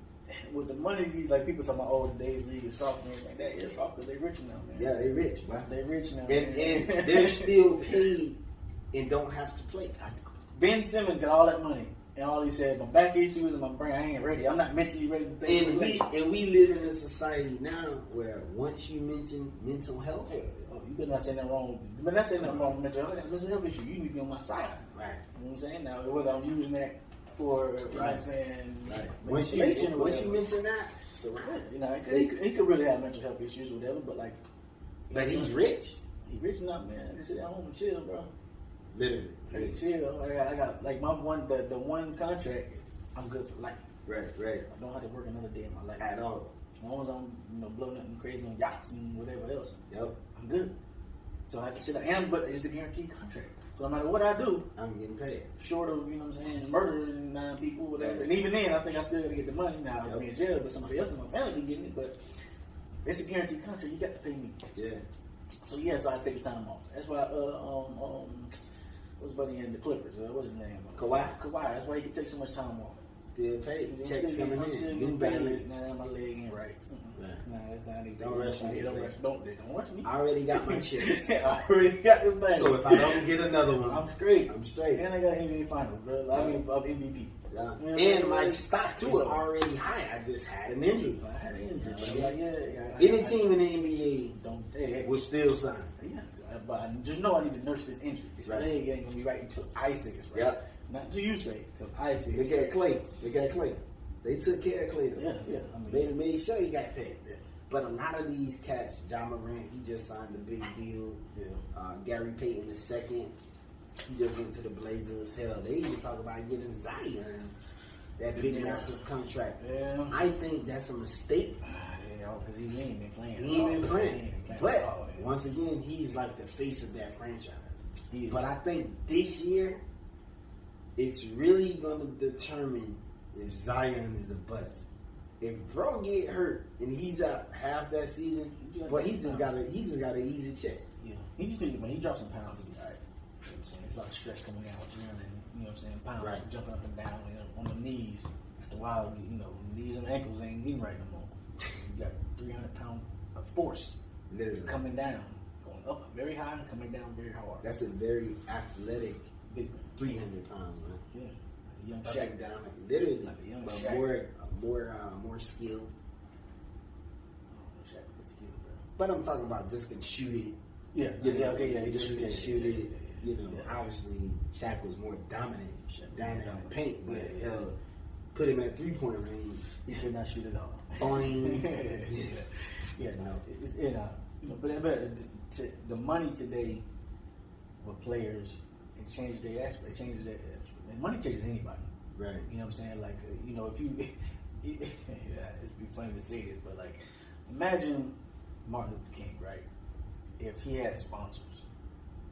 with the money, these like people talking about, oh, today's league is soft and everything like that. It's soft because they rich now, man. Yeah, they rich, bro. They rich now, and they're still paid and don't have to play. Ben Simmons got all that money, and all he said, my back issues and my brain, I ain't ready. I'm not mentally ready to play. And we live in a society now where once you mention mental health, you better not say nothing wrong. You better not say nothing wrong with mental health. I got a mental health issue. You need to be on my side. Right. You know what I'm saying? Now, whether I'm using that for, you know what I'm saying, once you mention that, so you know, he could really have mental health issues or whatever, but like, but he's rich. He's rich enough, man. Just sit at home and chill, bro. Literally, chill. I got like my one, the one contract. I'm good for life. Right. I don't have to work another day in my life At all. As long as I'm blowing nothing crazy on yachts and whatever else. Yep. I'm good. So I can sit down, but it's a guaranteed contract. So no matter what I do, I'm getting paid. Short of, you know what I'm saying, murdering 9 people, whatever. Right. And even then, I think I still got to get the money. Now, I'll be in jail, but somebody else in my family be getting it. But it's a guaranteed contract. You got to pay me. Yeah. So so I take the time off. That's why what's buddy in the Clippers? What's his name? Kawhi. That's why he can take so much time off. Still paid. Checks coming in. New balance. Nah, my leg ain't right. Nah, that's not need. Don't rush me. Don't rush me. I already got my chips. I already got the thing. So if I don't get another one, I'm straight. And I got NBA Finals, bro. I mean, MVP. Yeah. You know, and my stock is already high. I just had an injury. I had an injury. Any team in the NBA will still sign. Yeah, but I just know I need to nurse this injury. This leg ain't gonna be right until I say it's right. Yep. Not until you say it. Until I say it. Look at Clay. They took care of Clay. Yeah. They made sure he got paid. Yeah. But a lot of these cats, John Morant, he just signed a big deal. Yeah. Gary Payton II, he just went to the Blazers. Hell, they even talk about getting Zion that big massive contract. Yeah. I think that's a mistake. Because he ain't been playing. He ain't been playing. But once again, he's like the face of that franchise. But I think this year, it's really going to determine if Zion is a bust. If bro get hurt and he's out half that season, but he just got an easy check. Yeah, he just need when he drops some pounds, he'll be all right. You know what I'm saying? There's a lot of stress coming out, running. You know what I'm saying? Pounds jumping up and down on the knees. After a while, knees and ankles ain't getting right no more. You got 300 pound of force literally coming down, going up very high and coming down very hard. That's a very athletic, big 300 pounds, man. Yeah. Young Shaq down, literally, like a young but Shaq. more skill. Shaq, big skill, bro. But I'm talking about just can shoot it. Yeah, He just can shoot it. Obviously, Shaq was more dominant down in the paint, but hell, put him at 3-point range. He could not shoot at all. Boing. But the money today with players It changes their aspect. It changes their. And money changes anybody. Right. You know what I'm saying? Like, if you, yeah, it'd be funny to say this, but like, imagine Martin Luther King, right? If he had sponsors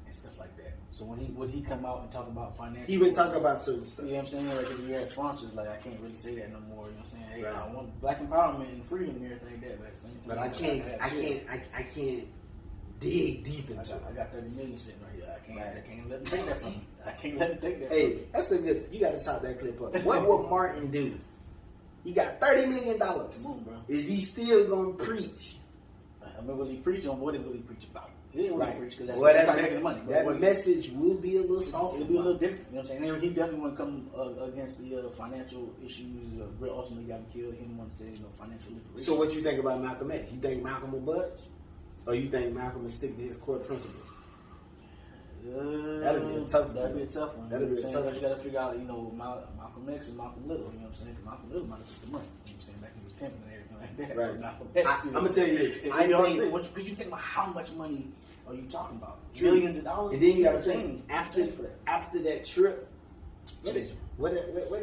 and stuff like that. So would he come out and talk about financial? He would talk about certain stuff. You know what I'm saying? Like, if he had sponsors, like, I can't really say that no more. You know what I'm saying? Hey, Right. I want black empowerment and freedom and everything like that, but at the same time, But I can't dig deep into it. I got 30 million sitting right here. I can't let them take that from me. I can't let them take that from Hey, me. that's the good. You got to chop that clip up. What would Martin do? He got $30 million. Come on, bro. Is he still gonna preach? I mean, will he preach on what will he preach about? He didn't really preach because Well, that's how he get the money. that message will be a little soft. It'll be a little different. You know what I'm saying? He definitely want to come against the financial issues. Ultimately got him killed. He didn't want to say financial liberation. So what you think about Malcolm X? You think Malcolm will budge? Or you think Malcolm will stick to his core principles? That'll be a tough one. That'll be a tough one. That'll be a tough one. You got to figure out, Malcolm X and Malcolm Little. You know what I'm saying? 'Cause Malcolm Little might have took the money. You know what I'm saying? Back when he was pimping and everything like that. Right. Malcolm X, I'm gonna tell you this. Because you think about how much money are you talking about? Billions of dollars. And then you got to think after that trip. Where did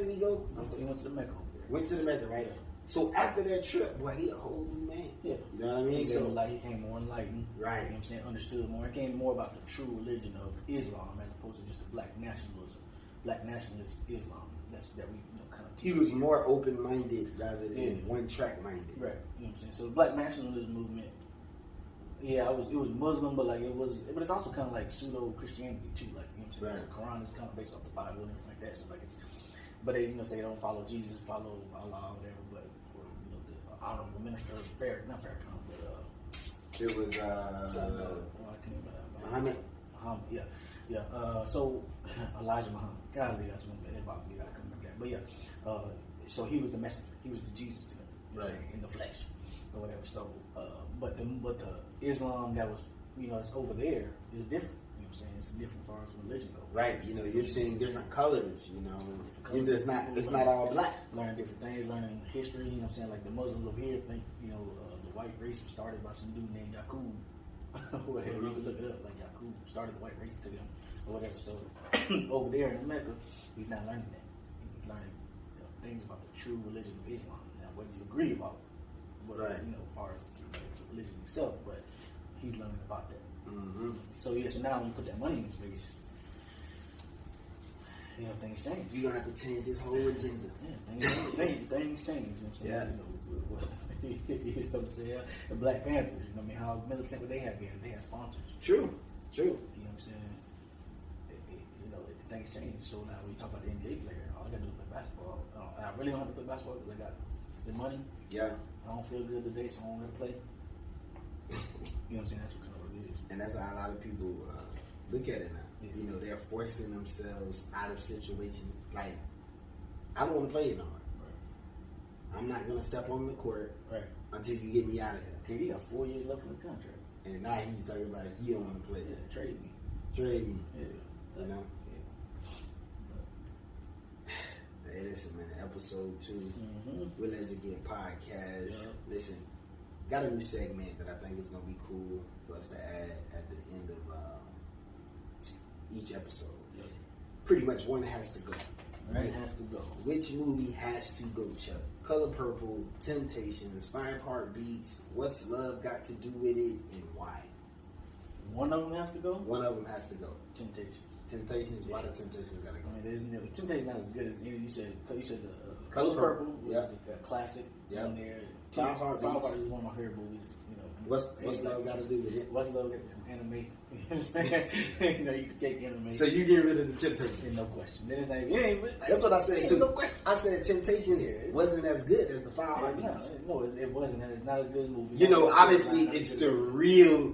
he go? He went to the Mecca. Went to the Mecca, right? Yeah. So after that trip, boy, he a whole new man. Yeah. You know what I mean? He came more enlightened. Right. You know what I'm saying? Understood more. It came more about the true religion of Islam as opposed to just the black nationalism. Black nationalist Islam. That we kind of teach. He was more open-minded rather than one-track-minded. Right. You know what I'm saying? So the black nationalism movement, it was Muslim, but but it's also kind of like pseudo-Christianity too. Like, you know what I'm saying? Right. The Quran is kind of based off the Bible and everything like that. So but they say they don't follow Jesus, follow Allah, whatever. But the honorable minister of not Farrakhan, but it was Muhammad. Muhammad, yeah. So Elijah Muhammad, golly, that's one that about me. I come back that, but yeah. So he was the messenger. He was the Jesus to them, right, in the flesh or whatever. So, but the Islam that was that's over there is different. You know what I'm saying? It's different as far as religion goes. Right. You're seeing different colors. It's not all black. Learning different things, learning history. You know what I'm saying? Like the Muslims over here think the white race was started by some dude named Yaqub. Whatever, you can look it up. Like Yaqub started the white race to them or whatever. So over there in Mecca, he's not learning that. He's learning things about the true religion of Islam. Now, whether you agree about as far as the religion itself, but he's learning about that. Mm-hmm. So now when you put that money in his face, things change. You're gonna have to change his whole agenda. Yeah, things change. You know what I'm saying? Yeah. You know what I'm saying? The Black Panthers, how militant would they have been? They had sponsors. True. You know what I'm saying? Things change. So now when you talk about the NBA player, all I gotta do is play basketball. I really don't have to play basketball because I got the money. Yeah. I don't feel good today, so I don't gotta play. You know what I'm saying? That's what kind of it is. And that's how a lot of people look at it now. Yeah. They're forcing themselves out of situations. Like, I don't want to play it no more. Right. I'm not going to step on the court until you get me out of here. Okay, he got 4 years left in the contract. And now he's talking about he don't want to play. Yeah, trade me. Yeah. Hey, listen, man. Episode 2, We'll Let It Get podcast. Yeah. Listen, got a new segment that I think is going to be cool for us to add at the end of each episode. Yeah. Pretty much one has to go. Right? One has to go. Which movie has to go, Chuck? Color Purple, Temptations, 5 Heartbeats, What's Love Got to Do With It, and why? One of them has to go? One of them has to go. Temptations. Why the Temptations gotta go? I mean, Temptations not as good as any. You said Color Purple, which is a classic. Yeah. There. 5 Heartbeats is one of my favorite movies. What's Love Got to Do With It? What's Love Got to Do With It? Anime. You know what I'm saying? You can take anime. So you get rid of the Temptations? No question. That's what I said too. No question. I said Temptations wasn't as good as the 5 Heartbeats. No, it wasn't. It's not as good as a movie. Obviously it's the real